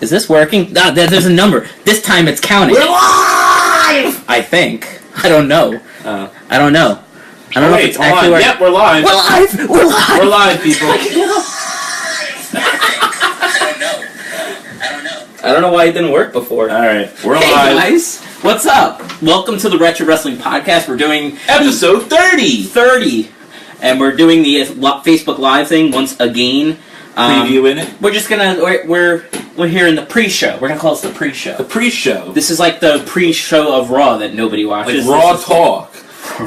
Is this working? No, there's a number. This time it's counting. We're live! I think. I don't know. I don't know. I don't know if it's actually working. Yep, we're live. We're live! We're live! We're live, people. I don't know why it didn't work before. Alright, we're Hey live. guys, what's up? Welcome to the Wretched Wrestling Podcast. We're doing Episode 30! And we're doing the Facebook Live thing once again. Previewing it. We're just gonna, we're here in the pre-show. We're gonna call this the pre-show. The pre-show. This is like the pre-show of Raw that nobody watches. Like Raw talk.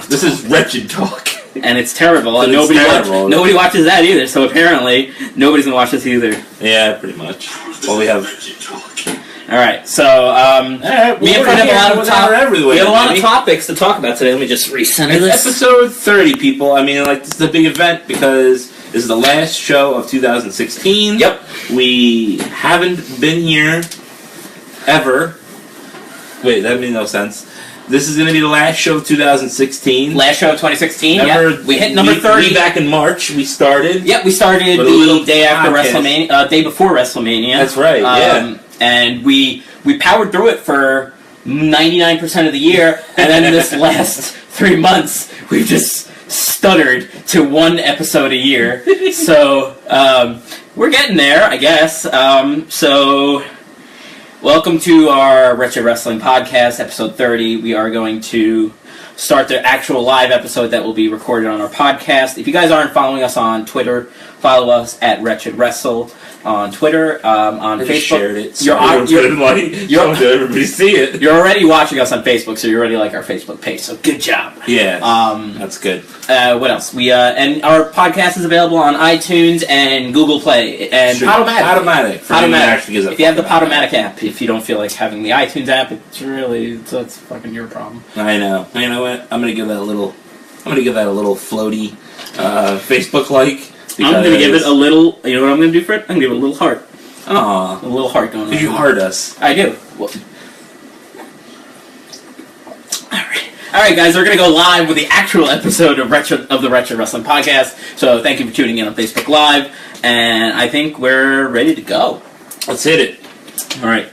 This is Wretched talk. And it's terrible, and It's terrible. nobody watches that either, so apparently nobody's gonna watch this either. Yeah, pretty much. Well, we have... Alright, so, we have a lot of topics to talk about today. Let me just recenter this. It's episode 30, people. I mean, like, this is a big event because this is the last show of 2016. Yep. We haven't been here ever. Wait, that made no sense. This is going to be the last show of 2016. Last show of 2016, yeah. We hit number 30. Back in March, we started. Yep, we started the day after WrestleMania, day before WrestleMania. That's right, yeah. And we powered through it for 99% of the year, and then this last 3 months, we've just stuttered to one episode a year. So, we're getting there, I guess. So, welcome to our Wretched Wrestling Podcast, episode 30. We are going to start the actual live episode that will be recorded on our podcast. If you guys aren't following us on Twitter, follow us at Wretched Wrestle on Twitter, on I Facebook. Just shared it. So You're everybody see it. You're already watching us on Facebook, so you already like our Facebook page. So good job. Yeah. That's good. What else? We and our podcast is available on iTunes and Google Play and Podomatic. Podomatic. If you have the Podomatic app, if you don't feel like having the iTunes app, that's fucking your problem. I know. You know what? I'm gonna give that a little floaty Facebook like. I'm going to give it a little... You know what I'm going to do for it? I'm going to give it a little heart. Aww. A little heart going on. Because you heart us. I do. Well, Alright, guys, we're going to go live with the actual episode of the Wretched Wrestling Podcast. So thank you for tuning in on Facebook Live. And I think we're ready to go. Let's hit it. Alright.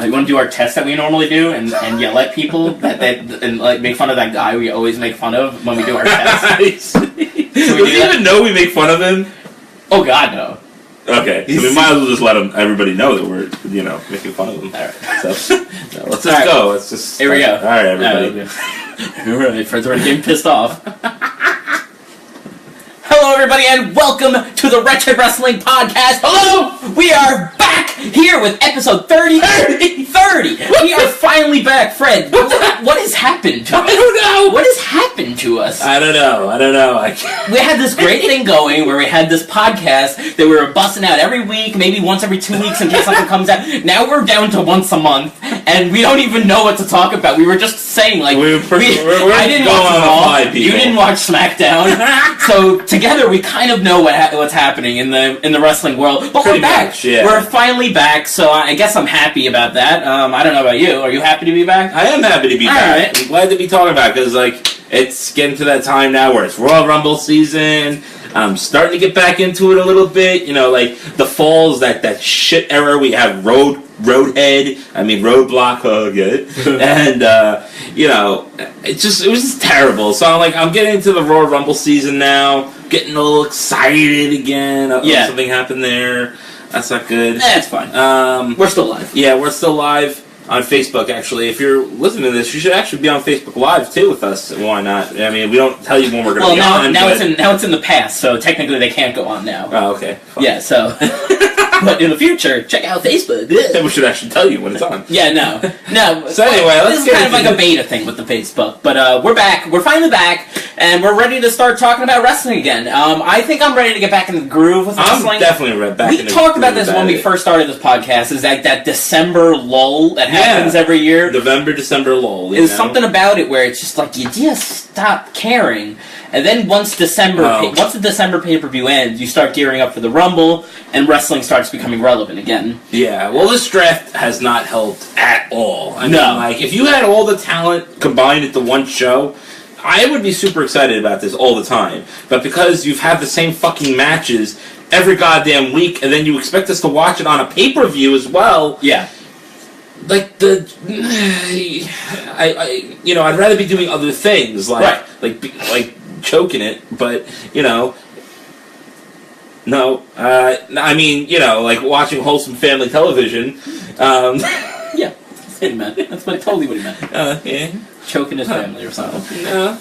You want to do our test that we normally do and yell at people and like make fun of that guy we always make fun of when we do our test? Does he even know we make fun of him? Oh God, no. Okay, so we might as well just let everybody know that we're, making fun of him. All right. So, let's just go. Let's just... Here we go. All right, everybody. All right, friends, we're getting pissed off. Hello, everybody, and welcome to the Wretched Wrestling Podcast. Hello! We are back here with episode 30. 30! We are finally back, Fred. What has happened to us? I don't know! What has happened to us? I don't know. We had this great thing going where we had this podcast that we were busting out every week, maybe once every 2 weeks in case something comes out. Now we're down to once a month, and we don't even know what to talk about. We were just saying, like, I didn't watch Raw, you didn't watch SmackDown, so together we kind of know what's happening in the wrestling world. But we're back. Much, yeah. We're finally back, so I guess I'm happy about that. I don't know about you. Are you happy to be back? I am happy to be back. Right. I'm glad to be talking about it because, like, it's getting to that time now where it's Royal Rumble season. I'm starting to get back into it a little bit. Like the falls, that shit era. We have Roadblock. Get it? And it was just terrible. So I'm getting into the Royal Rumble season now. Getting a little excited again. Something happened there. That's not good. That's fine. We're still live. Yeah, we're still live on Facebook, actually. If you're listening to this, you should actually be on Facebook Live, too, with us. Why not? I mean, we don't tell you when we're going to be on. Now it's in the past, so technically they can't go on now. Oh, okay. Fine. Yeah, so... But in the future, check out Facebook. Then we should actually tell you when it's on. Yeah, no. So anyway, this is kind of like a beta thing with the Facebook. But we're back. We're finally back, and we're ready to start talking about wrestling again. I think I'm ready to get back in the groove with wrestling. I'm definitely back in the groove. We talked about this when we first started this podcast. Is that December lull that happens every year? November, December lull. There's something about it where it's just like you just stop caring. And then once the December pay-per-view ends, you start gearing up for the Rumble, and wrestling starts becoming relevant again. Yeah, well, this draft has not helped at all. I mean, if you had all the talent combined into one show, I would be super excited about this all the time, but because you've had the same fucking matches every goddamn week, and then you expect us to watch it on a pay-per-view as well. Yeah. Like I'd rather be doing other things, like choking it, but no. I mean, like watching wholesome family television. Yeah, that's what he meant. That's totally what he meant. Yeah. Choking his family or something. No.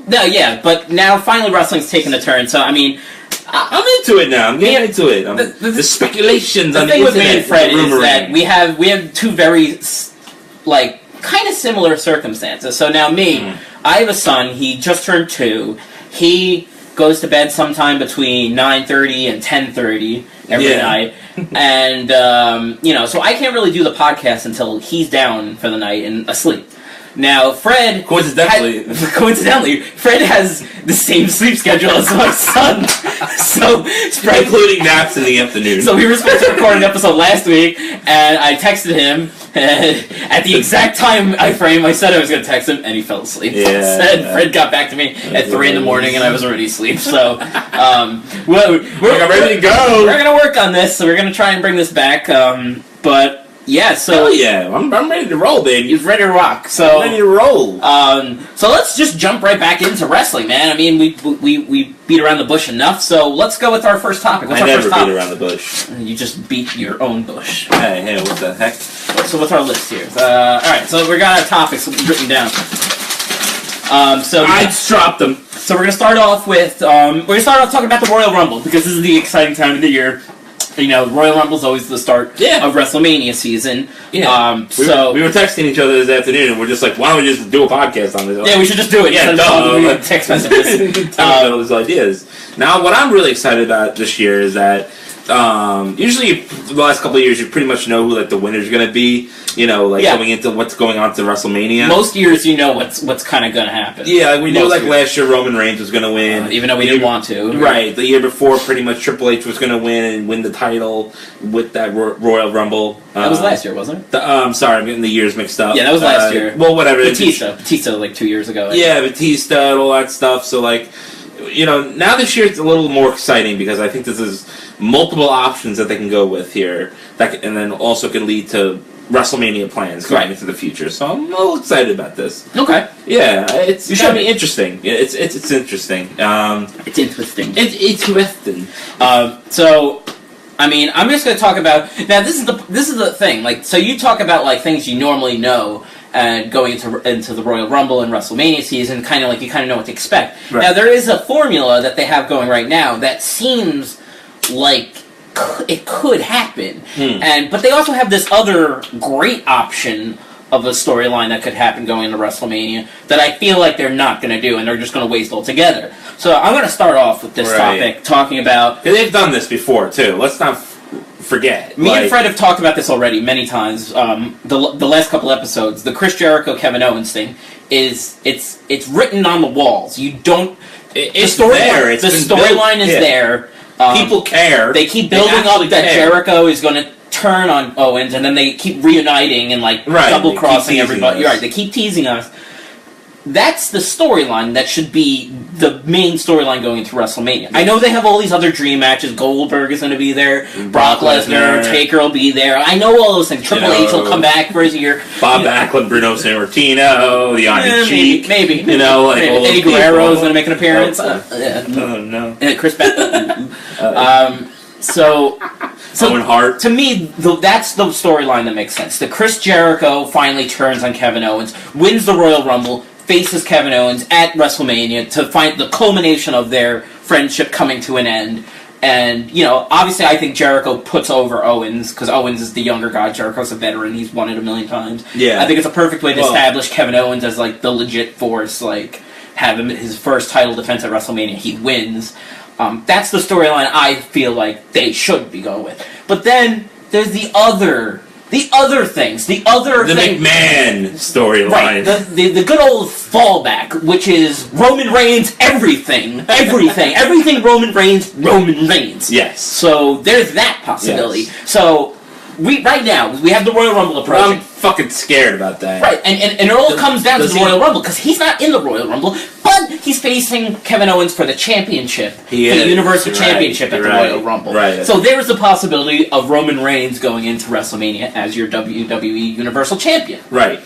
No, yeah, but now finally wrestling's taken a turn. So I mean, I'm into it now. I'm getting into it. The speculations on the thing with me internet, and Fred is that we have two very kind of similar circumstances. So now I have a son. He just turned 2. He goes to bed sometime between 9:30 and 10:30 every night, and so I can't really do the podcast until he's down for the night and asleep. Now, Fred... Coincidentally, Fred has the same sleep schedule as my son. So, Fred... Including naps in the afternoon. So we were supposed to record an episode last week, and I texted him, and at the exact time I said I was going to text him, and he fell asleep. Yeah. Fred got back to me at 3 in the morning, and I was already asleep. So, we're ready to go. We're going to work on this, so we're going to try and bring this back, but... Yeah, so... Hell yeah, I'm ready to roll, baby. He's ready to rock, so... I'm ready to roll. So let's just jump right back into wrestling, man. I mean, we beat around the bush enough, so let's go with our first topic. What's our first topic? I never beat around the bush. You just beat your own bush. Hey, what the heck? So what's our list here? Alright, so we got our topics written down. I just dropped them. So we're going to start off with... talking about the Royal Rumble, because this is the exciting time of the year. Royal Rumble's always the start of WrestleMania season. Yeah. We were texting each other this afternoon, and we're just like, why don't we just do a podcast on this? Yeah, we should just do it. Yeah, text messages. All those ideas. Now, what I'm really excited about this year is that usually the last couple of years, you pretty much know who the winner's going to be. Going into what's going on to WrestleMania. Most years, what's kind of going to happen. Yeah, we knew last year Roman Reigns was going to win, even though we didn't want to. Right. The year before, pretty much Triple H was going to win the title with that Royal Rumble. That was last year, wasn't it? Sorry, I'm getting the years mixed up. Yeah, that was last year. Well, whatever. Batista 2 years ago. Yeah, Batista and all that stuff. So now this year it's a little more exciting because I think this is multiple options that they can go with here, and then also can lead to WrestleMania plans going into the future. So I'm a little excited about this. Okay. Yeah, it's going to be interesting. It's interesting. It's interesting. It's interesting. So, I mean, I'm just going to talk about now. This is the thing. So you talk about things you normally know. Going into the Royal Rumble and WrestleMania season, you kind of know what to expect. Right. Now there is a formula that they have going right now that seems like it could happen, but they also have this other great option of a storyline that could happen going into WrestleMania that I feel like they're not going to do, and they're just going to waste altogether. So I'm going to start off with this topic, talking about... They've done this before, too. Let's not forget. Me and Fred have talked about this already many times. The last couple episodes, the Chris Jericho Kevin Owens thing it's written on the walls. You don't. It's there. The storyline is there. People care. They keep building up that Jericho is going to turn on Owens, and then they keep reuniting and double crossing everybody. You're right. They keep teasing us. That's the storyline that should be the main storyline going into WrestleMania. I know they have all these other dream matches. Goldberg is going to be there. Brock Lesnar, Taker will be there. I know all those things. Triple H will come back for his year. Bob Backlund, Bruno Sammartino, the Iron Sheik. Maybe. Eddie Guerrero is going to make an appearance. Oh, no. And Chris Backlund. So Owen Hart. To me, that's the storyline that makes sense. The Chris Jericho finally turns on Kevin Owens, wins the Royal Rumble, faces Kevin Owens at WrestleMania to find the culmination of their friendship coming to an end. And, obviously I think Jericho puts over Owens, because Owens is the younger guy, Jericho's a veteran, he's won it a million times. Yeah. I think it's a perfect way to establish Kevin Owens as, the legit force, have him his first title defense at WrestleMania, he wins. That's the storyline I feel like they should be going with. But then, there's the other things. The McMahon storyline. Right. The good old fallback, which is Roman Reigns, everything. Everything Roman Reigns. Yes. So there's that possibility. Yes. So, right now, we have the Royal Rumble approaching. fucking scared about that. Right, and it all comes down to the Royal Rumble, because he's not in the Royal Rumble, but he's facing Kevin Owens for the championship, for the Universal Championship at the Royal Rumble. Right. So there's the possibility of Roman Reigns going into WrestleMania as your WWE Universal Champion. Right.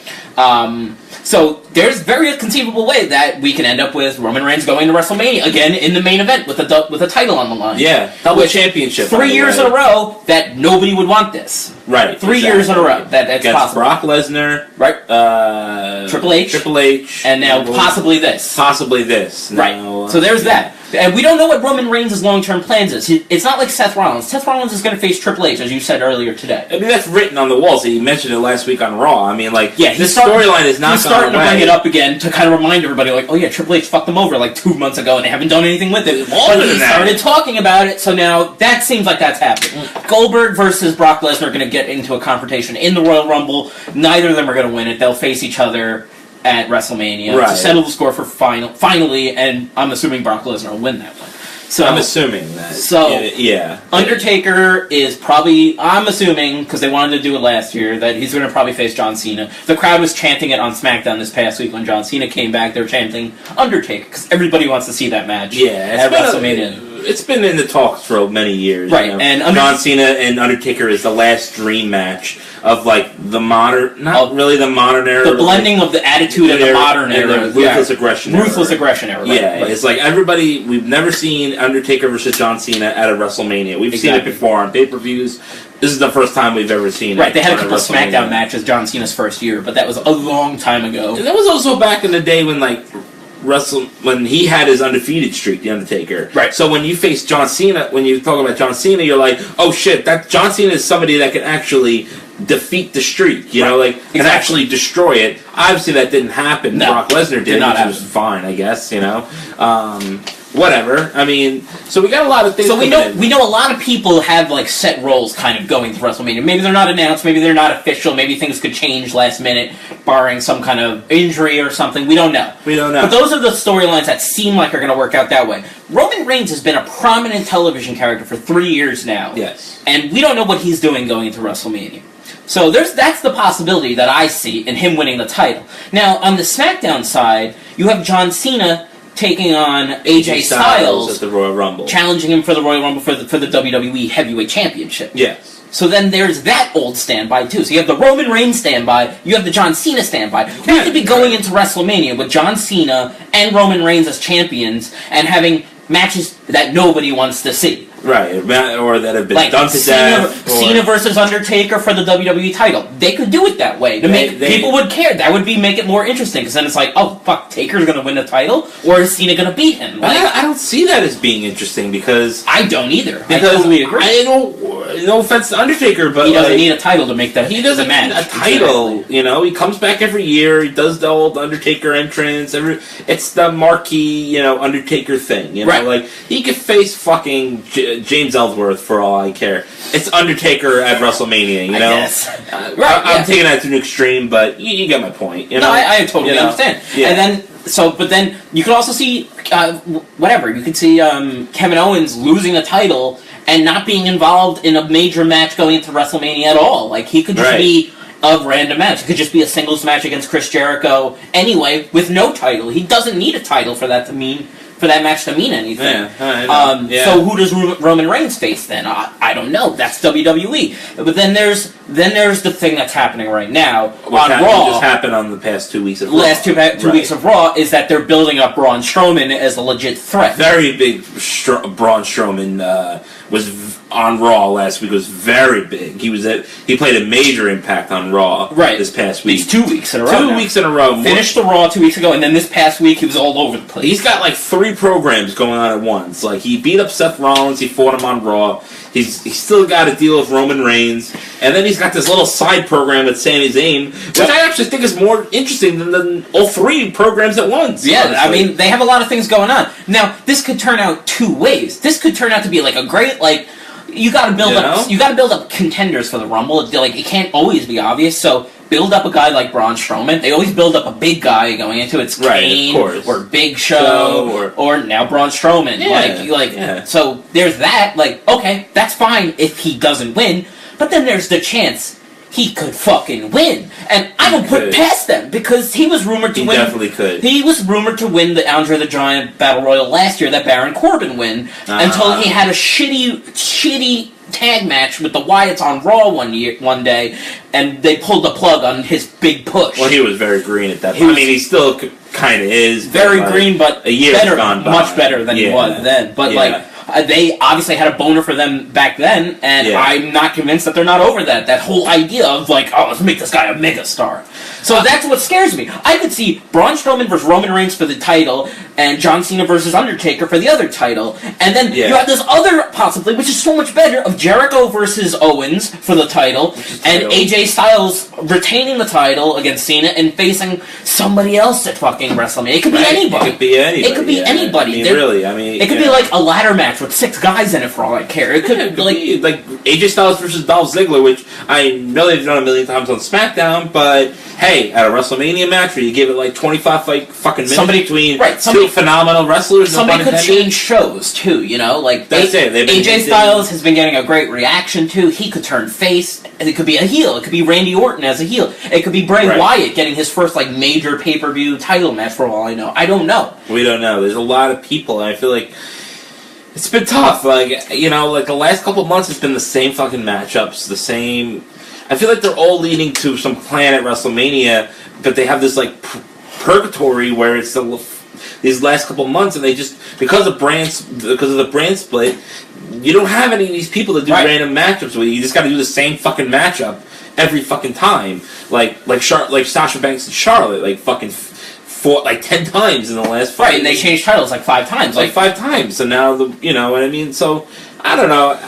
So there's very conceivable way that we can end up with Roman Reigns going to WrestleMania again in the main event with a title on the line. Yeah, double championship. 3 years in a row that nobody would want this. Right. 3 years in a row that's possible. Brock Lesnar. Right. Triple H. And now possibly this. Possibly this. Right. Now, so there's that. And we don't know what Roman Reigns' long-term plans is. It's not like Seth Rollins. Seth Rollins is going to face Triple H, as you said earlier today. I mean, that's written on the walls. He mentioned it last week on Raw. I mean, like, yeah, this storyline is not he's starting to bring it up again to kind of remind everybody, like, oh yeah, Triple H fucked them over like 2 months ago, and they haven't done anything with it. But he started talking about it, so now that seems like that's happening. Goldberg versus Brock Lesnar are going to get into a confrontation in the Royal Rumble. Neither of them are going to win it. They'll face each other at WrestleMania to settle the score for finally, and I'm assuming Brock Lesnar will win that one. So I'm assuming that. So yeah, Undertaker is probably. I'm assuming because they wanted to do it last year that he's going to probably face John Cena. The crowd was chanting it on SmackDown this past week when John Cena came back. They were chanting Undertaker because everybody wants to see that match. Yeah, at WrestleMania. It's been in the talks for many years, right? You know? And John Cena and Undertaker is the last dream match of like the modern, not really the modern era, the blending of the attitude of the modern era, and the ruthless aggression, ruthless aggression era. Right? Yeah, it's like everybody. We've never seen Undertaker versus John Cena at a WrestleMania. We've seen it before on pay-per-views. This is the first time we've ever seen it. Right, they had a couple of SmackDown matches John Cena's first year, but that was a long time ago. And that was also back in the day when like when he had his undefeated streak, The Undertaker. Right. So when you face John Cena, when you talk about John Cena, you're like, oh shit, that John Cena is somebody that can actually defeat the streak, you know, like, and actually destroy it. Obviously that didn't happen. No, Brock Lesnar did, which was fine, I guess, you know. Whatever. I mean, so we got a lot of things. So we know a lot of people have like set roles kind of going to WrestleMania. Maybe they're not announced, maybe they're not official, maybe things could change last minute, barring some kind of injury or something. We don't know. But those are the storylines that seem like are going to work out that way. Roman Reigns has been a prominent television character for 3 years now. Yes. And we don't know what he's doing going into WrestleMania. So that's the possibility that I see in him winning the title. Now, on the SmackDown side, you have John Cena taking on AJ Styles at the Royal Rumble, challenging him for the Royal Rumble for the WWE Heavyweight Championship. Yes. So then there's that old standby too. So you have the Roman Reigns standby, you have the John Cena standby. We could be going into WrestleMania with John Cena and Roman Reigns as champions and having matches that nobody wants to see. Right, or that have been like done to death. Cena versus Undertaker for the WWE title. They could do it that way to make people would care. That would make it more interesting because then it's like, oh fuck, Taker's going to win the title, or is Cena going to beat him? Like, I don't see that as being interesting because I don't either. Because I totally agree. No offense to Undertaker, but he doesn't need a title to make that. He doesn't need a title. Exactly. You know, he comes back every year. He does the old Undertaker entrance. It's the marquee, Undertaker thing. You know, right. Like he could face fucking James Ellsworth for all I care. It's Undertaker at WrestleMania. You know, yes. I'm taking that to an extreme, but you get my point. You know? No, I totally understand. Yeah. And then. But then you could also see whatever. You could see Kevin Owens losing a title and not being involved in a major match going into WrestleMania at all. Like he could just be a random match. It could just be a singles match against Chris Jericho anyway with no title. He doesn't need a title for that match to mean anything. Yeah, So who does Roman Reigns face then? I don't know. That's WWE. But then there's the thing that's happening right now on Raw. Just happened on the past 2 weeks of Raw. Last two weeks of Raw is that they're building up Braun Strowman as a legit threat. Very big. Braun Strowman was on Raw last week. Was very big. He played a major impact on Raw this past week. It's 2 weeks in a row. 2 weeks in a row. Finished the Raw 2 weeks ago, and then this past week he was all over the place. He's got like 3 programs going on at once. Like he beat up Seth Rollins. He fought him on Raw. He's still got to deal with Roman Reigns, and then he's got this little side program with Sami Zayn, which I actually think is more interesting than all 3 programs at once. Yeah, honestly. I mean they have a lot of things going on. Now this could turn out 2 ways. This could turn out to be like a great you got to build up. You got to build up contenders for the Rumble. It can't always be obvious. So build up a guy like Braun Strowman. They always build up a big guy going into it. It's Kane or Big Show or now Braun Strowman. Yeah. So there's that. Okay, that's fine if he doesn't win. But then there's the chance he could fucking win. And I don't put past them, because he was rumored to win. He definitely could. He was rumored to win the Andre the Giant Battle Royal last year, that Baron Corbin win, until he had a shitty tag match with the Wyatts on Raw one day, and they pulled the plug on his big push. Well, he was very green at that point. I mean, he still kind of is. Very green, but a year gone by. Much better than he was then. But, they obviously had a boner for them back then, and I'm not convinced that they're not over that. That whole idea of, like, oh, let's make this guy a megastar. So that's what scares me. I could see Braun Strowman versus Roman Reigns for the title, and John Cena versus Undertaker for the other title. And then you have this other possibility, which is so much better, of Jericho versus Owens for the title, and AJ Styles retaining the title against Cena and facing somebody else at fucking WrestleMania. It could be anybody. It could be anybody. It could be anybody. It could be like a ladder match with 6 guys in it for all I care. It could be like AJ Styles versus Dolph Ziggler, which I know they've done a million times on SmackDown, but hey, at a WrestleMania match where you give it like 25 fucking minutes between two phenomenal wrestlers. Somebody could change shows too, you know? Like that's it. AJ Styles has been getting a great reaction too. He could turn face. It could be a heel. It could be Randy Orton as a heel. It could be Bray Wyatt getting his first like major pay-per-view title match for all I know. I don't know. We don't know. There's a lot of people, and I feel like it's been tough. Like, you know, like the last couple of months, it's been the same fucking matchups, the same. I feel like they're all leading to some plan at WrestleMania, but they have this like purgatory where it's these last couple of months, and they just because of the brand split, you don't have any of these people to do random matchups with. You just got to do the same fucking matchup every fucking time, like Sasha Banks and Charlotte, like fucking fought like 10 times in the last fight. Right, and they changed titles like 5 times. Like 5 times, so now you know what I mean. So I don't know.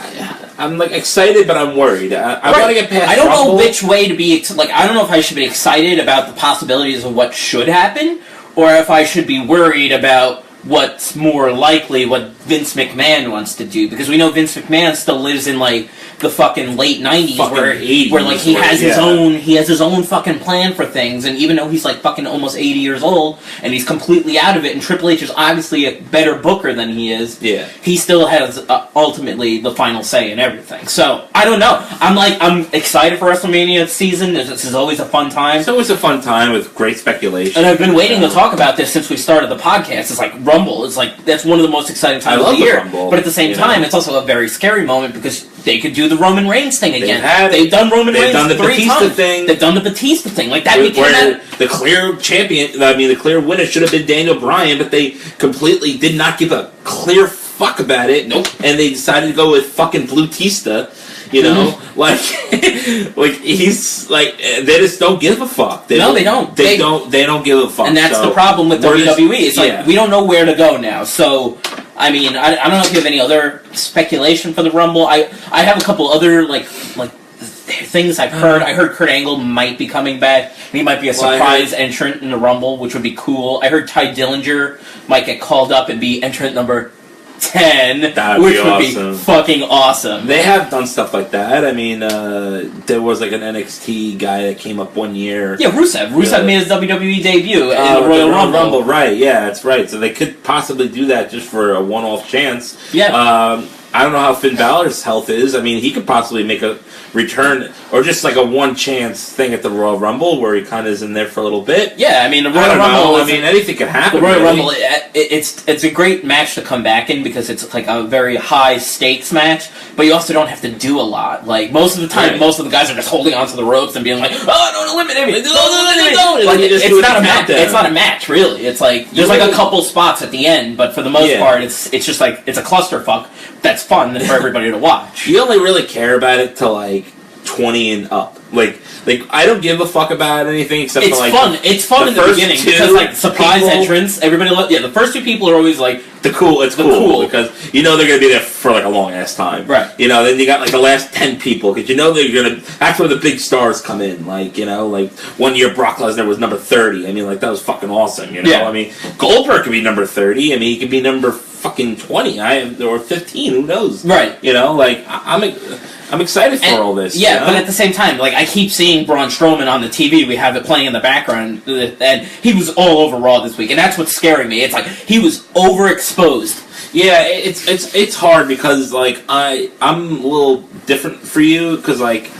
I'm like excited, but I'm worried. I want to get past. I don't know which way to be. Like, I don't know if I should be excited about the possibilities of what should happen, or if I should be worried about what's more likely, what Vince McMahon wants to do, because we know Vince McMahon still lives in like the fucking late 90s, where like he has his own fucking plan for things, and even though he's like fucking almost 80 years old and he's completely out of it, and Triple H is obviously a better booker than he is, he still has ultimately the final say in everything. So I don't know. I'm excited for WrestleMania season. This is always a fun time. It's always a fun time with great speculation. And I've been waiting to talk about this since we started the podcast. It's like Rumble is like that's one of the most exciting times of the year. Rumble, but at the same time, it's also a very scary moment because they could do the Roman Reigns thing again. They've done Roman Reigns 3 times. They've done the Batista thing. Like that where the clear champion, the clear winner should have been Daniel Bryan, but they completely did not give a clear fuck about it. Nope. And they decided to go with fucking Blutista. You know, like he's like they just don't give a fuck. They don't give a fuck. And that's the problem with WWE. It's like we don't know where to go now. So I mean, I don't know if you have any other speculation for the Rumble. I have a couple other like things I've heard. I heard Kurt Angle might be coming back. He might be a surprise entrant in the Rumble, which would be cool. I heard Ty Dillinger might get called up and be entrant number 10, which would be fucking awesome. They have done stuff like that. I mean, there was like an NXT guy that came up one year. Yeah, Rusev. Rusev made his WWE debut in the Royal Rumble. Right, yeah, that's right. So they could possibly do that just for a one-off chance. Yeah. I don't know how Finn Balor's health is. I mean, he could possibly make a return, or just like a one-chance thing at the Royal Rumble where he kind of is in there for a little bit. Yeah, I mean, the Royal Rumble... I mean, anything could happen. The Royal Rumble, it's a great match to come back in because it's like a very high-stakes match, but you also don't have to do a lot. Like, most of the time, most of the guys are just holding onto the ropes and being like, oh, don't eliminate me! Like, it's not a match. It's not a match, really. It's like, there's like a couple spots at the end, but for the most part, it's just like, it's a clusterfuck that's fun for everybody to watch. You only really care about it till like 20 and up. Like I don't give a fuck about anything except for like fun. It's fun in the beginning because like surprise entrance, everybody the first 2 people are always like it's cool because you know they're gonna be there for like a long ass time. Right. You know, then you got like the last 10 people because you know they're gonna that's where the big stars come in. Like, you know, like one year Brock Lesnar was number 30. I mean, like that was fucking awesome, you know? Yeah. I mean, Goldberg could be number 30. I mean, he could be number fucking 20. Or 15, who knows? Right. You know, like I'm excited for all this. Yeah, you know? But at the same time, like I keep seeing Braun Strowman on the TV. We have it playing in the background, and he was all over Raw this week, and that's what's scaring me. It's like he was overexposed. Yeah, it's hard because like I'm a little different for you because like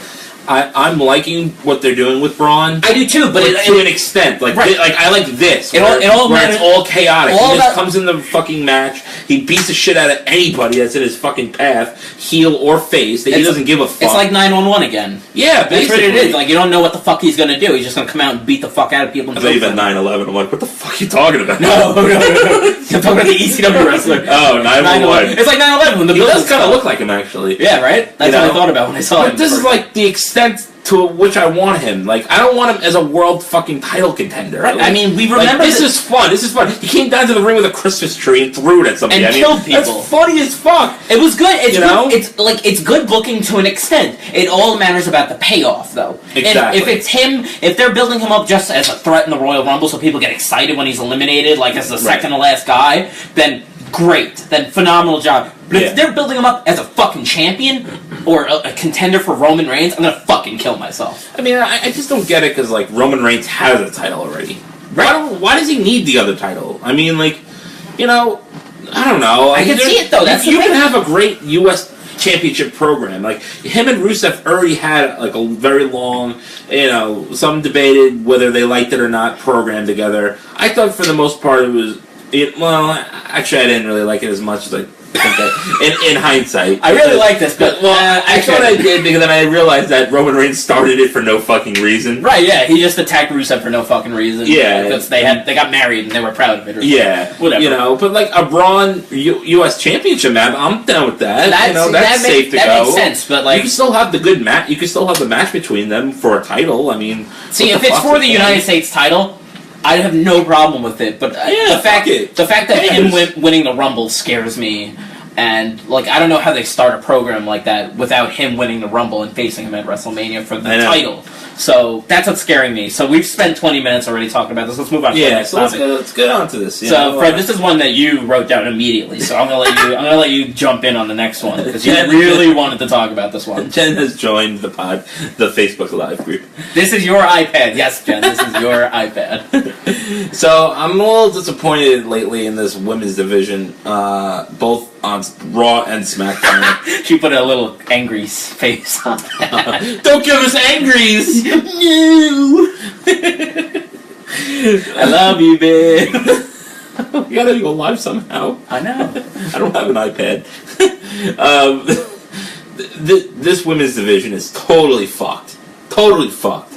I'm liking what they're doing with Braun. I do too, but to an extent. Like, right. like I like this. It all where it's all chaotic. He just comes in the fucking match. He beats the shit out of anybody that's in his fucking path, heel or face. He doesn't give a fuck. It's like 911 again. Yeah, basically. That's what it is. Like, you don't know what the fuck he's gonna do. He's just gonna come out and beat the fuck out of people. I thought you meant 9/11. I'm like, what the fuck are you talking about? No. I'm talking about the ECW wrestler. Oh, 9/11. It's like 9/11 when the building does kind of look like him, actually. Yeah, right? That's what I thought about when I saw him. But this is like the extent to which I want him. Like, I don't want him as a world fucking title contender. Right. Like, I mean, we remember this is fun. This is fun. He came down to the ring with a Christmas tree and threw it at somebody. And killed people. That's funny as fuck. It was good. It's good. It's good booking to an extent. It all matters about the payoff, though. Exactly. If it's him, if they're building him up just as a threat in the Royal Rumble, so people get excited when he's eliminated, like as the second to last guy, then great. Then phenomenal job. But if they're building him up as a fucking champion or a contender for Roman Reigns, I'm gonna fucking kill myself. I mean, I just don't get it because like Roman Reigns has a title already. Right? Why does he need the other title? I mean, like, I don't know. I can see it though. That's you can have a great U.S. championship program. Like him and Rusev already had like a very long, some debated whether they liked it or not program together. I thought for the most part it was. Well, actually, I didn't really like it as much as I think in hindsight. I really like this, but I thought I did because then I realized that Roman Reigns started it for no fucking reason. Right? Yeah, he just attacked Rusev for no fucking reason. Yeah, because they got married and they were proud of it. Or whatever. But like a Braun U.S. Championship match, I'm down with that. That's safe to go. That makes sense, but like you can still have the good match. You can still have the match between them for a title. I mean, see, if it's for the United States title, I have no problem with it, but the fact that him winning the Rumble scares me, and like I don't know how they start a program like that without him winning the Rumble and facing him at WrestleMania for the title. So that's what's scaring me. So we've spent 20 minutes already talking about this. Let's move on to the next topic. Let's get on to this. So Fred, this is one that you wrote down immediately. So I'm gonna let you jump in on the next one because you really wanted to talk about this one. Jen has joined the Facebook Live group. This is your iPad, yes, Jen. This is your iPad. So I'm a little disappointed lately in this women's division, both on Raw and SmackDown. She put a little angry face on that. Don't give us angries! No! I love you, babe. We gotta go live somehow. I know. I don't have an iPad. This women's division is totally fucked. Totally fucked.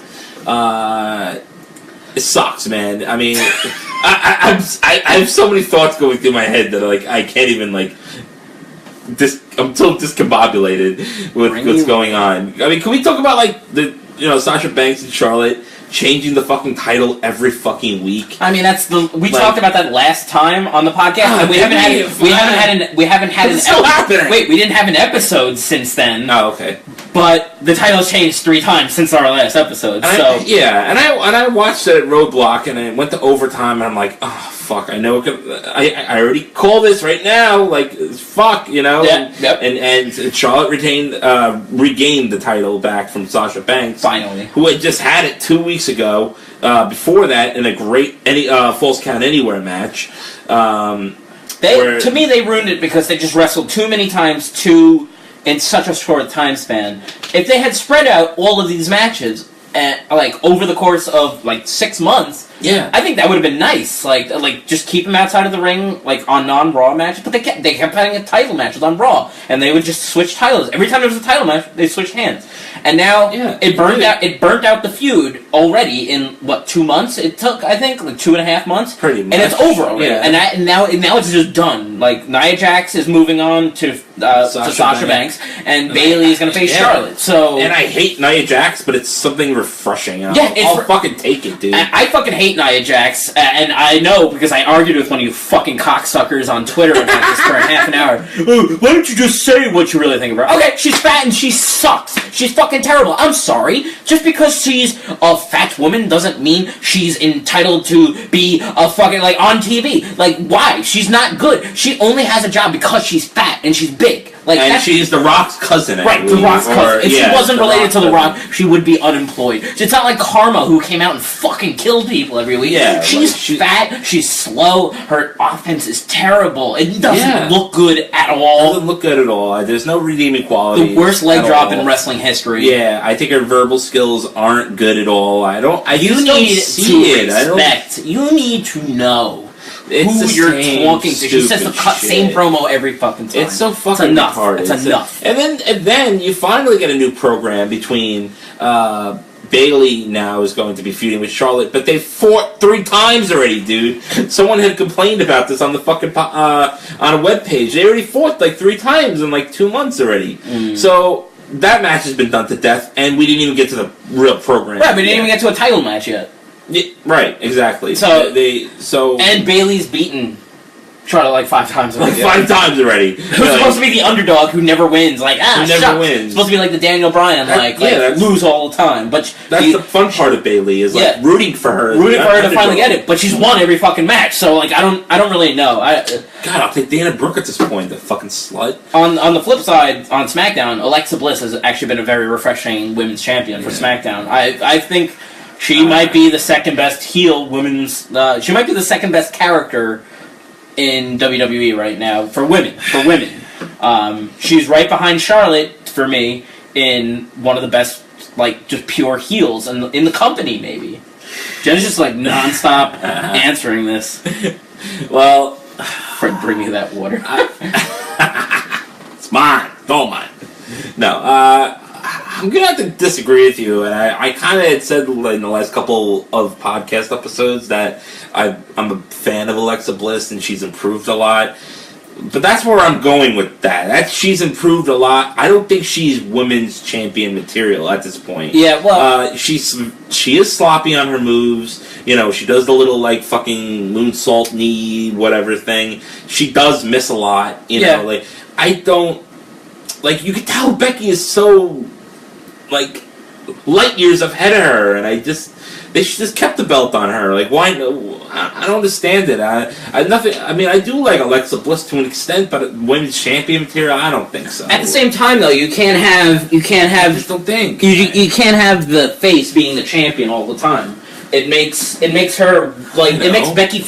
It sucks, man. I mean, I have so many thoughts going through my head that I can't even I'm so discombobulated with what's going on. I mean, can we talk about Sasha Banks and Charlotte changing the fucking title every fucking week? I mean, we talked about that last time on the podcast. And we haven't had an still happening. Wait, we didn't have an episode since then. Oh, okay. But the title's changed 3 times since our last episode. And I watched it at Roadblock, and it went to overtime, and I'm like, oh fuck, I know. I already call this right now. Fuck, Yeah, yep. And Charlotte regained the title back from Sasha Banks, finally, who had just had it 2 weeks ago. Before that, in a great Falls Count Anywhere match. To me, they ruined it because they just wrestled too many times in such a short time span. If they had spread out all of these matches over the course of 6 months, I think that would have been nice. Just keep them outside of the ring, on non-Raw matches. But they kept having title matches on Raw, and they would just switch titles every time there was a title match. They switched hands, and now it burnt out the feud already in 2 months. It took, I think, 2.5 months, pretty much, and it's over already. Yeah. And now it's just done. Nia Jax is moving on to Sasha Banks, and Bayley is going to face Charlotte. So, and I hate Nia Jax, but it's something refreshing. I'll fucking take it, dude. I fucking hate Nia Jax, and I know because I argued with one of you fucking cocksuckers on Twitter about this for half an hour. Why don't you just say what you really think of her? Okay, she's fat and she sucks. She's fucking terrible. I'm sorry. Just because she's a fat woman doesn't mean she's entitled to be a fucking, on TV. Why? She's not good. She only has a job because she's fat and she's big. And she's The Rock's cousin. Right, The Rock's cousin. If she wasn't related to The Rock, she would be unemployed. It's not like Karma, who came out and fucking killed people every week. Yeah, she's fat, she's slow, her offense is terrible. It doesn't look good at all. It doesn't look good at all. There's no redeeming quality. The worst leg drop in wrestling history. Yeah, I think her verbal skills aren't good at all. I just You don't need see to it. respect. You need to know It's who the you're same talking to. She says the stupid same shit. promo every fucking time. It's so fucking It's enough. retarded. It's enough. And then you finally get a new program between Bayley now is going to be feuding with Charlotte, but they fought 3 times already, dude. Someone had complained about this on the fucking on a webpage. They already fought like 3 times in like 2 months already. So that match has been done to death, and we didn't even get to the real program. Right, we didn't even get to a title match yet. Yeah, right, exactly. So and Bayley's beaten Charlotte like 5 times already. 5 times already. Who's supposed to be the underdog who never wins? Like, who never wins. Supposed to be like the Daniel Bryan, lose all the time. But that's the fun part of Bayley is like rooting for her. To finally get it. But she's won every fucking match, so like I don't really know. God, I'll take Dana Brooke at this point, the fucking slut. On the flip side, on SmackDown, Alexa Bliss has actually been a very refreshing women's champion for SmackDown. I think she might be the second best heel women's. She might be the second best character in WWE right now for women. She's right behind Charlotte for me in one of the best, like, just pure heels in the company. Maybe Jen's just like nonstop answering this. Well, Fred, bring me that water. It's mine. Don't mind. No, I'm gonna have to disagree with you, and I kind of had said in the last couple of podcast episodes that I'm a fan of Alexa Bliss and she's improved a lot. But that's where I'm going with that. She's improved a lot. I don't think she's women's champion material at this point. Yeah, well, she is sloppy on her moves. You know, she does the little like fucking moonsault knee whatever thing. She does miss a lot. You know, like I don't like. You could tell Becky is so like light years ahead of her, and they should just kept the belt on her. Like, why? I don't understand it. I mean, I do like Alexa Bliss to an extent, but women's champion material, I don't think so. At the same time, though, you can't have. I just don't think you can't have the face being the champion all the time. It makes her like it makes Becky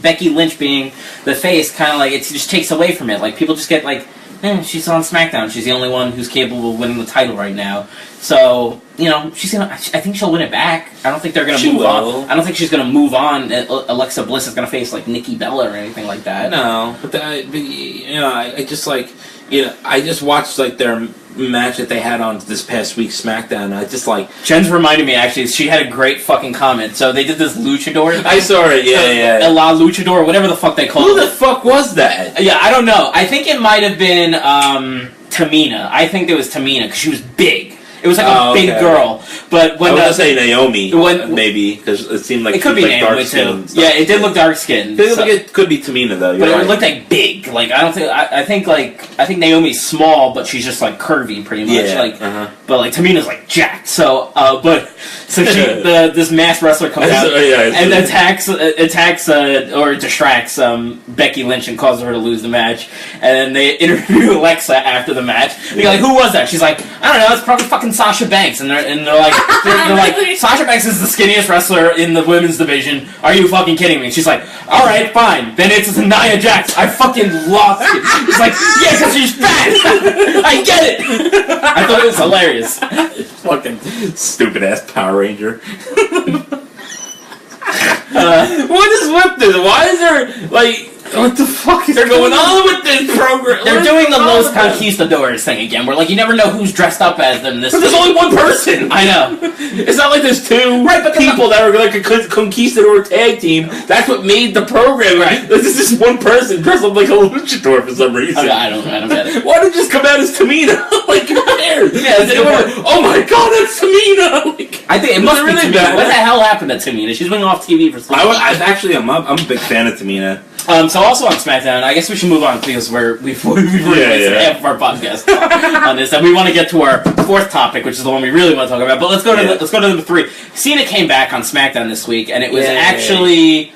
Becky Lynch being the face kind of like it just takes away from it. Like people just get like. She's on SmackDown. She's the only one who's capable of winning the title right now. So, you know, I think she'll win it back. I don't think they're going to move on. I don't think she's going to move on. Alexa Bliss is going to face, like, Nikki Bella or anything like that. No. But you know, I just, like, you know, I just watched, like, their match that they had on this past week's SmackDown. I just, like... Jen's reminded me, actually, she had a great fucking comment. So they did this luchador thing. I saw it, yeah. La Luchador, whatever the fuck they call it. Who the fuck was that? Yeah, I don't know. I think it might have been Tamina. I think it was Tamina, because she was big. It was like a big girl, but when I was gonna say Naomi, maybe because it seemed like it could be like Naomi too. Yeah, it did look dark skinned. It could be Tamina though, but it looked like big. Like I don't think I think Naomi's small, but she's just like curvy pretty much. Yeah, but like Tamina's like jacked. So this masked wrestler comes out and attacks or distracts Becky Lynch and causes her to lose the match. And then they interview Alexa after the match. They're like, "Who was that?" She's like, "I don't know. It's probably fucking Sasha Banks." And they're like, "Sasha Banks is the skinniest wrestler in the women's division. Are you fucking kidding me?" She's like, "All right, fine. Then it's Nia Jax. I fucking lost it." She's like, "Yeah, because she's fat. I get it." I thought it was hilarious. Fucking stupid ass Power Ranger. What is with this? Why is there like? What the fuck is going on with this program? They're doing the Los Conquistadors thing again, where like you never know who's dressed up as them. But there's only one person. I know. It's not like there's two people that are like a conquistador tag team. That's what made the program. Right. This is just one person dressed up like a luchador for some reason. I don't get it. Why did it just come out as Tamina? Like who cares? Yeah, oh my god, that's Tamina. Like, I think it must be really Tamina. Bad. What the hell happened to Tamina? She's been off TV for so long. I'm a big fan of Tamina. So also on SmackDown, I guess we should move on because we've wasted half of our podcast on this, and we want to get to our fourth topic, which is the one we really want to talk about. But let's go to number 3. Cena came back on SmackDown this week, and it was actually.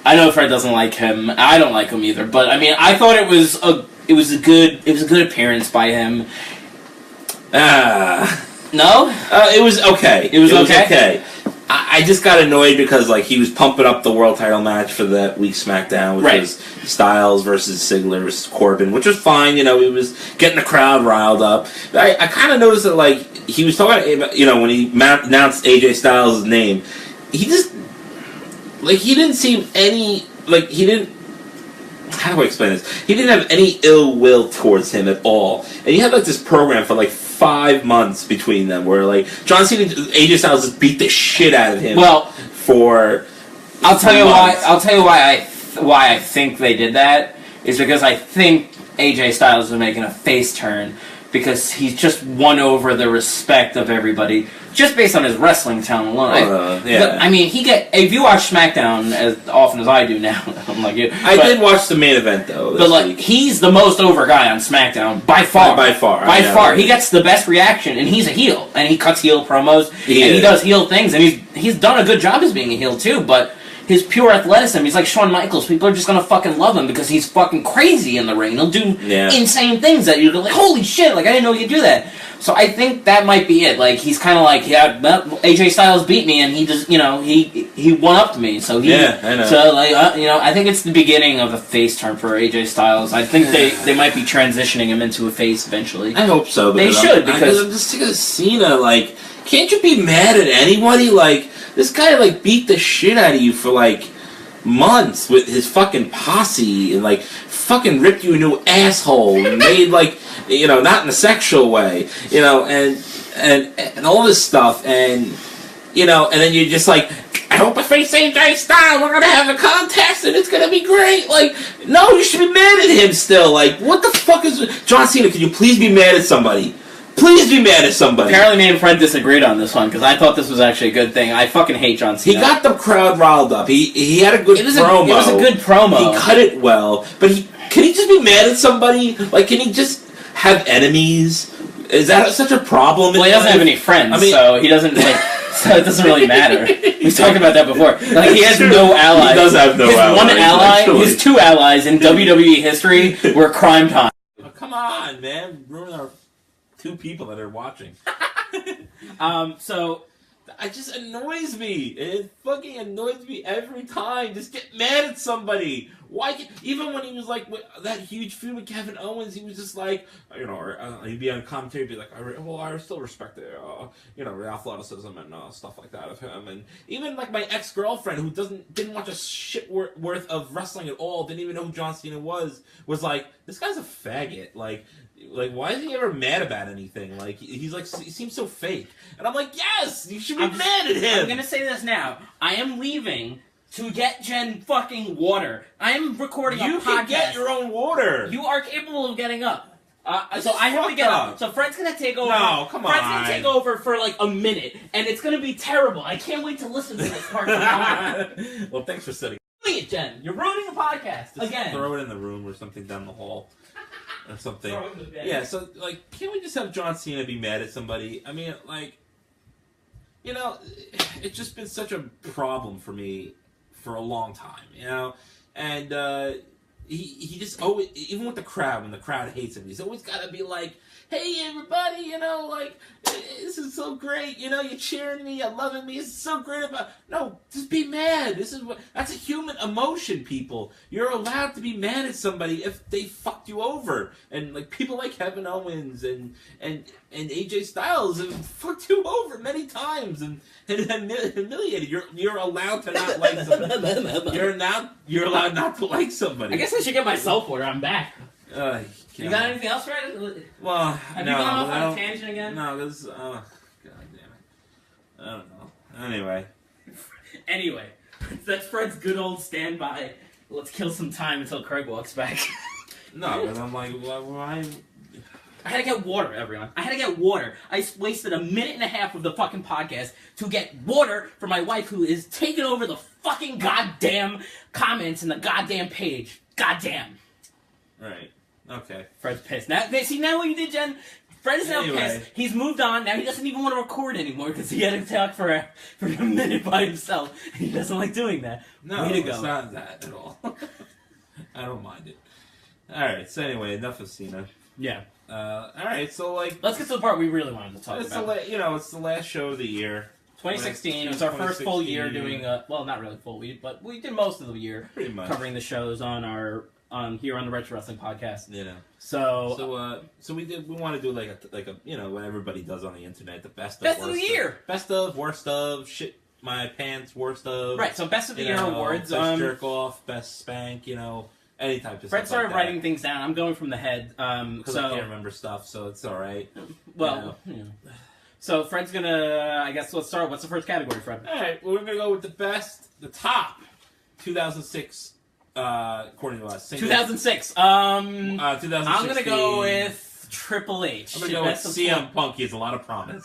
I know Fred doesn't like him. I don't like him either. But I mean, I thought it was a good appearance by him. No, it was okay. It was okay. I just got annoyed because like he was pumping up the world title match for that week's SmackDown, which was Styles versus Ziggler versus Corbin, which was fine. You know, he was getting the crowd riled up. I kind of noticed that like he was talking about, you know, when he announced AJ Styles' name, he just like he didn't seem any like he didn't. How do I explain this? He didn't have any ill will towards him at all, and he had like this program for like 5 months between them, where like John Cena, AJ Styles just beat the shit out of him. Well, for I'll tell you why. I'll tell you why I think they did that is because I think AJ Styles was making a face turn because he's just won over the respect of everybody just based on his wrestling talent alone. Yeah. I mean, if you watch SmackDown as often as I do now, I'm like you. I did watch the main event though. But like, he's the most over guy on SmackDown by far. By far. He gets the best reaction, and he's a heel, and he cuts heel promos, he does heel things, and he's done a good job as being a heel too. But his pure athleticism, he's like Shawn Michaels. People are just gonna fucking love him because he's fucking crazy in the ring. He'll do insane things that you're like, holy shit! Like I didn't know he could do that. So I think that might be it. Like he's kind of like, AJ Styles beat me, and he just, you know, he one upped me. So I know. So like, you know, I think it's the beginning of a face turn for AJ Styles. I think they might be transitioning him into a face eventually. I hope so. They should because I'm just sick of Cena. Like, can't you be mad at anybody? Like this guy like beat the shit out of you for like months with his fucking posse and like fucking ripped you a new asshole and made like, you know, not in a sexual way, you know, and all this stuff, and you know, and then you're just like, I hope I face AJ Styles, we're gonna have a contest and it's gonna be great. Like, no, you should be mad at him still. Like, what the fuck is John Cena? Can you please be mad at somebody? Please be mad at somebody. Apparently me and Fred disagreed on this one, because I thought this was actually a good thing. I fucking hate John Cena. He got the crowd riled up. He had a good promo. It was a good promo. He cut it well. But can he just be mad at somebody? Like, can he just have enemies? Is that such a problem? Well, he doesn't have any friends, so he doesn't, like... So it doesn't really matter. We've talked about that before. Like, he has no allies. He does have no allies. One ally, his two allies in WWE history were Crime Time. Oh, come on, man. Ruin our... 2 people that are watching. So it just annoys me. It fucking annoys me every time. Just get mad at somebody. Why? Even when he was like with that huge feud with Kevin Owens, he was just like, you know, he'd be on commentary, be like, I still respect it, you know, the athleticism and stuff like that of him. And even like my ex-girlfriend who didn't watch a shit worth of wrestling at all, didn't even know who John Cena was like, this guy's a faggot. Like, why is he ever mad about anything? Like, he seems so fake. And I'm like, yes, you should be mad at him. I'm gonna say this now. I am leaving to get Jen fucking water. I am recording a podcast. You can get your own water. You are capable of getting up. So I have to get up. So Fred's gonna take over. No, come on. Fred's gonna take over for like a minute, and it's gonna be terrible. I can't wait to listen to this part. Well, thanks for sitting. It, Jen. You're ruining the podcast again. Throw it in the room or something down the hall. Or something. Yeah, so, like, can't we just have John Cena be mad at somebody? I mean, like, you know, it's just been such a problem for me for a long time, you know? And, he just always, even with the crowd, when the crowd hates him, he's always gotta be like, hey, everybody, you know, like, this is so great, you know, you're cheering me, you're loving me, it's so great about... No, just be mad. That's a human emotion, people. You're allowed to be mad at somebody if they fucked you over. And, like, people like Kevin Owens and AJ Styles have fucked you over many times and humiliated. You're allowed to not like somebody. You're allowed not to like somebody. I guess I should get myself water. I'm back. You got anything else, Fred? Well, have you gone off on a tangent again? No, this. God damn it. I don't know. Anyway, that's Fred's good old standby. Let's kill some time until Craig walks back. No, but I'm like, why? I had to get water, everyone. I had to get water. I wasted a minute and a half of the fucking podcast to get water for my wife, who is taking over the fucking goddamn comments in the goddamn page. Goddamn. Right. Okay. Fred's pissed. Now what you did, Jen? Fred is now pissed. He's moved on. Now he doesn't even want to record anymore because he had to talk for a minute by himself. He doesn't like doing that. No, Way to go. It's not that at all. I don't mind it. Alright, so anyway, enough of Cena. Yeah. Alright, so like... Let's get to the part we really wanted to talk about. It's the last show of the year, 2016. It was our first full year doing well, not really full week, but we did most of the year pretty much covering the shows on our here on the Wretched Wrestling Podcast. Yeah. So we want to do like a what everybody does on the internet, the best of the year, best of, worst of, shit my pants, worst of. Right. So best of the year awards. Best jerk off, best spank. Any type of. Fred stuff started like writing things down. I'm going from the head. Because I can't remember stuff, so it's all right. Well, so Fred's gonna. I guess let's start. What's the first category, Fred? All right, well, we're gonna go with the top 2006, according to us. 2006. 2016. I'm gonna go with Triple H. I'm gonna go with CM Punk. He has a lot of promise.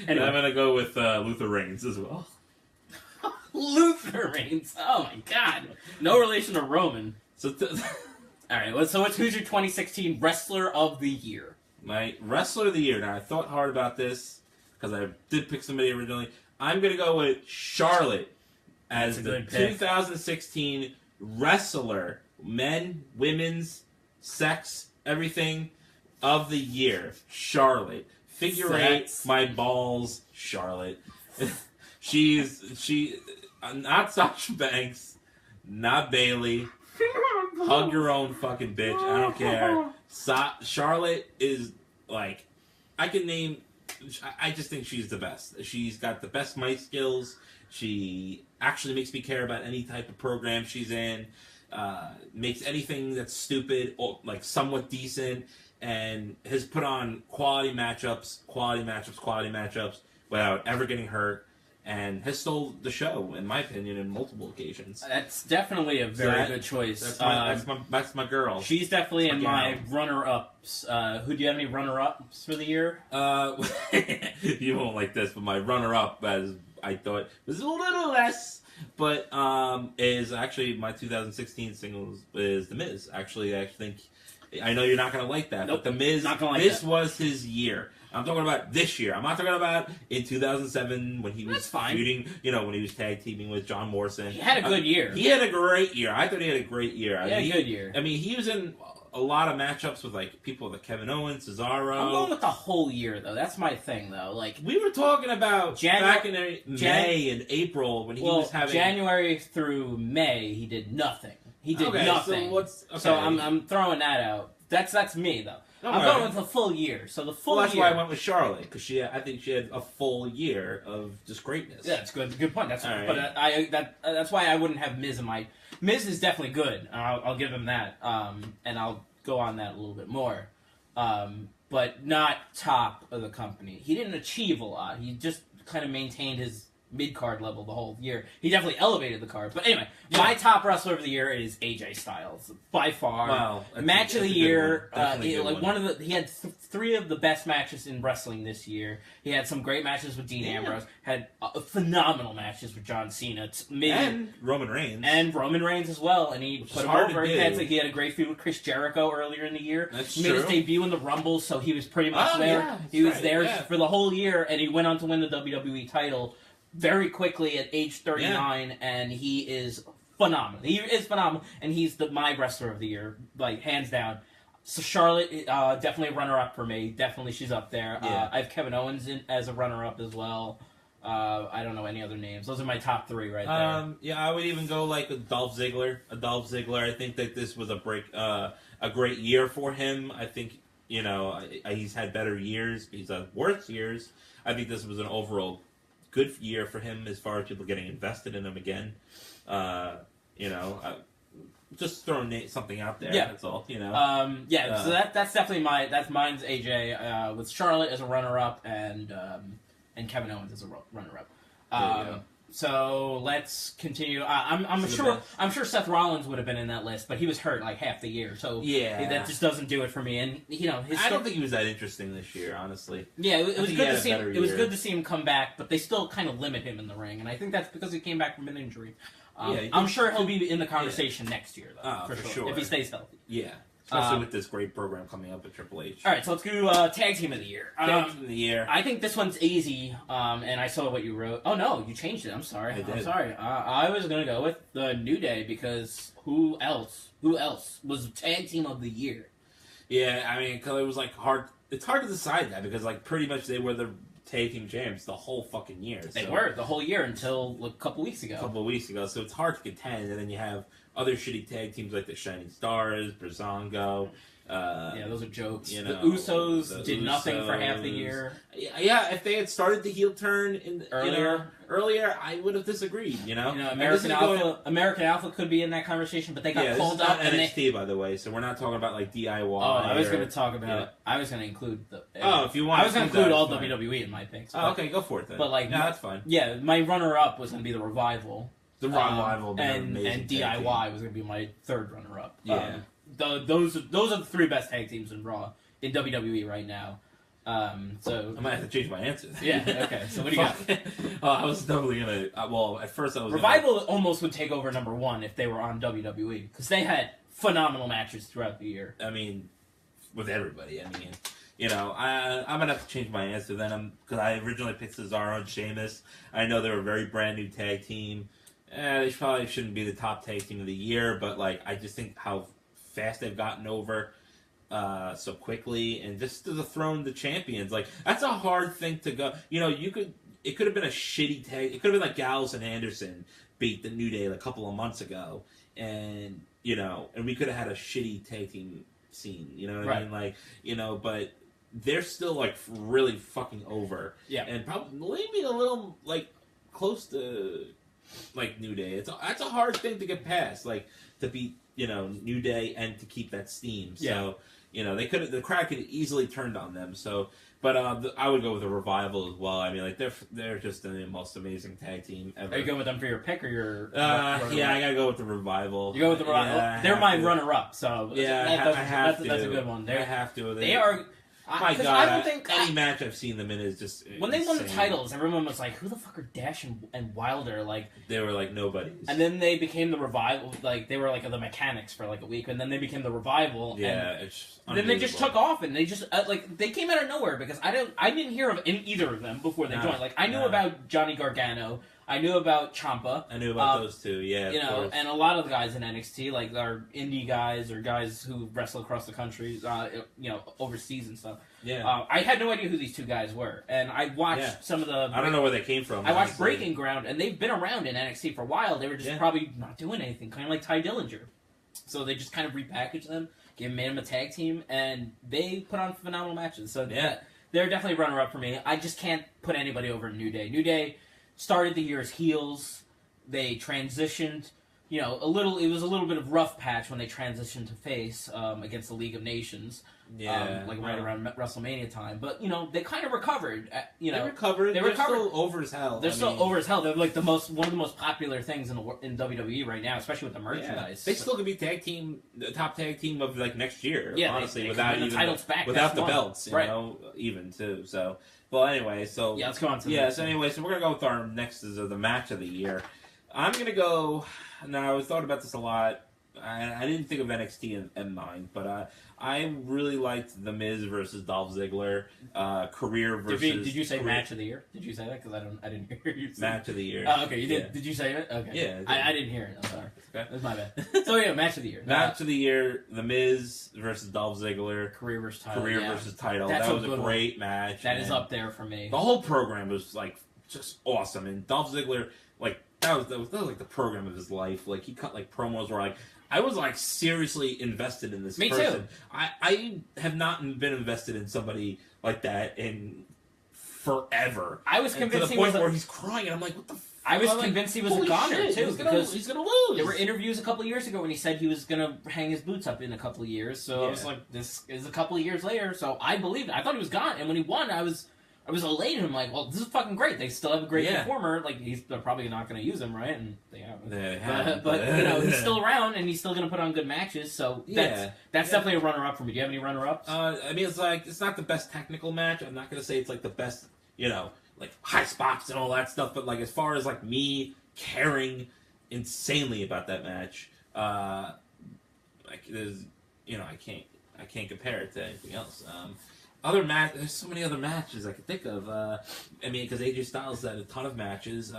Anyway. I'm gonna go with Luther Reigns as well. Luther Reigns. Oh my God. No relation to Roman. So, all right. So who's your 2016 Wrestler of the Year? My Wrestler of the Year. Now I thought hard about this because I did pick somebody originally. I'm gonna go with Charlotte as the 2016 Wrestler, men, women's, sex, everything of the year. Charlotte. Figure eight, my balls, Charlotte. She not Sasha Banks, not Bailey. Hug your own fucking bitch. I don't care. Charlotte is like, I can name. I just think she's the best. She's got the best mic skills. She actually makes me care about any type of program she's in. Makes anything that's stupid or like somewhat decent, and has put on quality matchups without ever getting hurt. And has stole the show, in my opinion, in multiple occasions. That's definitely a very good choice. That's my girl. She's definitely in my runner-ups. Who do you have any runner-ups for the year? You won't like this, but my runner-up, as I thought, was a little less, but is actually my 2016 singles is The Miz. Actually, I think I know you're not gonna like that, nope, but The Miz, was his year. I'm talking about this year. I'm not talking about in 2007 when he was feuding, when he was tag teaming with John Morrison. He had a good year. He had a great year. I thought he had a great year. He had a good year. I mean, he was in a lot of matchups with like people like Kevin Owens, Cesaro. I'm going with the whole year though. That's my thing though. Like we were talking about back in May and April when he was having January through May, he did nothing. He did nothing. So I'm throwing that out. That's me though. I'm going with the full year. So the full year. That's why I went with Charlotte because I think she had a full year of just greatness. Yeah, that's good. Good point. That's right. But that's why I wouldn't have Miz in my. Miz is definitely good. I'll give him that. And I'll go on that a little bit more. But not top of the company. He didn't achieve a lot. He just kind of maintained his mid-card level the whole year. He definitely elevated the card. But anyway, my top wrestler of the year is AJ Styles. By far. Wow. Match of the year. He had three of the best matches in wrestling this year. He had some great matches with Dean Ambrose. Had phenomenal matches with John Cena. And Roman Reigns. And Roman Reigns as well. And he put him over. He had a great feud with Chris Jericho earlier in the year. That's he made his debut in the Rumble, so he was pretty much there. Yeah, he was there for the whole year, and he went on to win the WWE title very quickly at age 39, and he is phenomenal. He is phenomenal, and he's my wrestler of the year, like hands down. So Charlotte, definitely a runner-up for me. Definitely, she's up there. Yeah. I have Kevin Owens as a runner-up as well. I don't know any other names. Those are my top three right there. Yeah, I would even go like with Dolph Ziggler. I think that this was a great year for him. I think he's had better years. He's had worse years. I think this was an overall good year for him as far as people getting invested in him again. Just throwing something out there. Yeah. That's all. So that's definitely mine's AJ with Charlotte as a runner-up and Kevin Owens as a runner-up. So let's continue. I'm sure Seth Rollins would have been in that list, but he was hurt like half the year, so that just doesn't do it for me. And I don't think he was that interesting this year, honestly. Yeah, it was good to see him. It was good to see him come back, but they still kind of limit him in the ring, and I think that's because he came back from an injury. I'm sure he'll be in the conversation next year, though, for sure, if he stays healthy. Yeah. Especially with this great program coming up at Triple H. All right, so let's do Tag Team of the Year. Tag Team of the Year. I think this one's easy, and I saw what you wrote. Oh, no, you changed it. I'm sorry. I did. I'm sorry. I was going to go with the New Day because who else was Tag Team of the Year? Yeah, I mean, because it was like hard. it's hard to decide that because like pretty much they were the tag team champs the whole fucking year. They were the whole year until a couple weeks ago. So it's hard to contend, and then you have other shitty tag teams like the Shining Stars, Brazongo. Yeah, those are jokes. You the know, Usos did nothing for half the year. Yeah, if they had started the heel turn earlier, I would have disagreed. American Alpha could be in that conversation, but they got called up. And NXT, by the way, so we're not talking about like DIY. Oh, I was going to talk about. I was going to include the. If you want, I was going to include all WWE in my picks. Oh, okay, go for it then. But like, no, that's fine. Yeah, my runner-up was going to be the Revival. The Revival, and DIY was going to be my third runner-up. Yeah. Those are the three best tag teams in Raw in WWE right now. So I might have to change my answer. Yeah. Okay. So what do you got? I was definitely gonna. Well, at first I was. Almost would take over number one if they were on WWE because they had phenomenal matches throughout the year. I mean, with everybody. I mean, I'm gonna have to change my answer then. Because I originally picked Cesaro and Sheamus. I know they're a very brand new tag team. They probably shouldn't be the top tag team of the year, but like I just think how fast they've gotten over so quickly, and just to dethrone the champions, like that's a hard thing to go. It could have been a shitty tag. It could have been like Gallows and Anderson beat the New Day a couple of months ago, and and we could have had a shitty tag team scene. You know what I mean? Like but they're still like really fucking over. Yeah, and probably maybe a little like close to like New Day. That's a hard thing to get past. Like to beat New Day and to keep that steam. So the crowd could have easily turned on them. So, but I would go with the Revival as well. I mean, like they're just the most amazing tag team ever. Are you going with them for your pick or your? Yeah, I gotta go with the Revival. You go with the Revival. Yeah, they're my runner-up. So that's a good one. I have to. They are. My God, I don't think any match I've seen them in is just when they won the titles, everyone was like, "Who the fuck are Dash and Wilder?" Like they were like nobodies. And then they became the Revival. Like they were like the Mechanics for like a week, and then they became the Revival. Yeah, and then they just took off, and they just they came out of nowhere because I didn't hear of either of them before they joined. Like I knew about Johnny Gargano. I knew about Ciampa. I knew about those two, yeah. And a lot of the guys in NXT, like our indie guys or guys who wrestle across the country, overseas and stuff. Yeah. I had no idea who these two guys were, and I watched some of the. I don't know where they came from. I watched Breaking Ground, and they've been around in NXT for a while. They were just probably not doing anything, kind of like Ty Dillinger. So they just kind of repackaged them, made them a tag team, and they put on phenomenal matches. So they're definitely runner-up for me. I just can't put anybody over New Day. New Day started the year as heels. They transitioned, it was a little bit of rough patch when they transitioned to face against the League of Nations. Yeah. Right around WrestleMania time. But, they kind of recovered. They recovered. They're still over as hell. They're still over as hell. They're like one of the most popular things in WWE right now, especially with the merchandise. They still could be the top tag team of like next year. Yeah, honestly, they without even the titles back without the belts, right. even too. So, well, anyway, so let's go on to so we're gonna go with our next is the match of the year. I'm gonna go. Now, I thought about this a lot. I didn't think of NXT in mind, but I really liked The Miz versus Dolph Ziggler, career versus. Did you say match of the year? Did you say that? Because I didn't hear you say match of the year. Oh, okay, you did. Yeah. Did you say it? Okay. Yeah, I didn't hear it. I'm sorry. Okay. That's my bad. So yeah, match of the year. Match of the year: The Miz versus Dolph Ziggler, career versus title. Versus title. That was a great match. That is up there for me. The whole program was like just awesome, and Dolph Ziggler that was like the program of his life. Like he cut like promos where like I was like seriously invested in this person. Too. I have not been invested in somebody like that in forever. I was convinced to the point where he's crying, and I'm like, what the. I was convinced he was a goner too because he's gonna lose. There were interviews a couple of years ago when he said he was gonna hang his boots up in a couple of years. So I was like, this is a couple of years later. So I believed it. I thought he was gone, and when he won, I was elated. I'm like, well, this is fucking great. They still have a great performer. Like they're probably not going to use him, right? And they haven't. But he's still around, and he's still going to put on good matches. So that's definitely a runner-up for me. Do you have any runner-ups? I mean, it's not the best technical match. I'm not going to say it's like the best, like high spots and all that stuff. But like as far as like me caring insanely about that match, like there's, I can't compare it to anything else. There's so many other matches I could think of. Because AJ Styles had a ton of matches.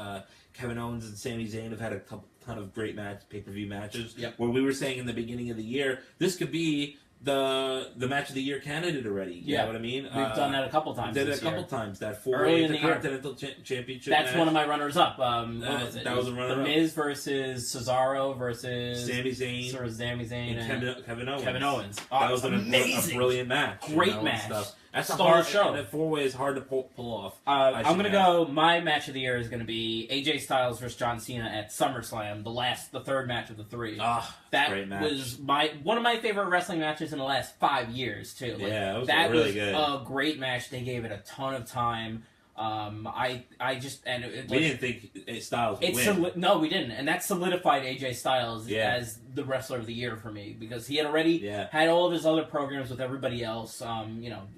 Kevin Owens and Sami Zayn have had a ton of great pay-per-view matches. Yep. Where we were saying in the beginning of the year, this could be the match of the year candidate already. You know what I mean? We've done that a couple times. Did it a couple times. That Early in the Intercontinental Championship. That's match. one of my runners up. What was it? That was a runner up. The up. Miz versus Cesaro versus Sami Zayn. Sami Zayn and Kevin Owens. Kevin Owens. Oh, that was amazing. a brilliant match. Great match. That's a Stole hard the show. And a 4-way is hard to pull off. I'm going to go, my match of the year is going to be AJ Styles versus John Cena at SummerSlam, the third match of the 3. That great match. was one of my favorite wrestling matches in the last 5 years, too. Like, yeah, that really was good. A great match. They gave it a ton of time. We didn't think Styles would win. No, we didn't, and that solidified AJ Styles as the wrestler of the year for me because he had already had all of his other programs with everybody else.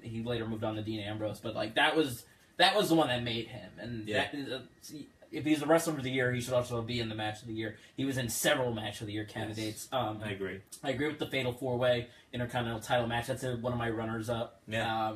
He later moved on to Dean Ambrose, but like that was the one that made him. And if he's the wrestler of the year, he should also be in the match of the year. He was in several match of the year candidates. I agree. I agree with the Fatal 4-Way Intercontinental title match. That's one of my runners up. Yeah.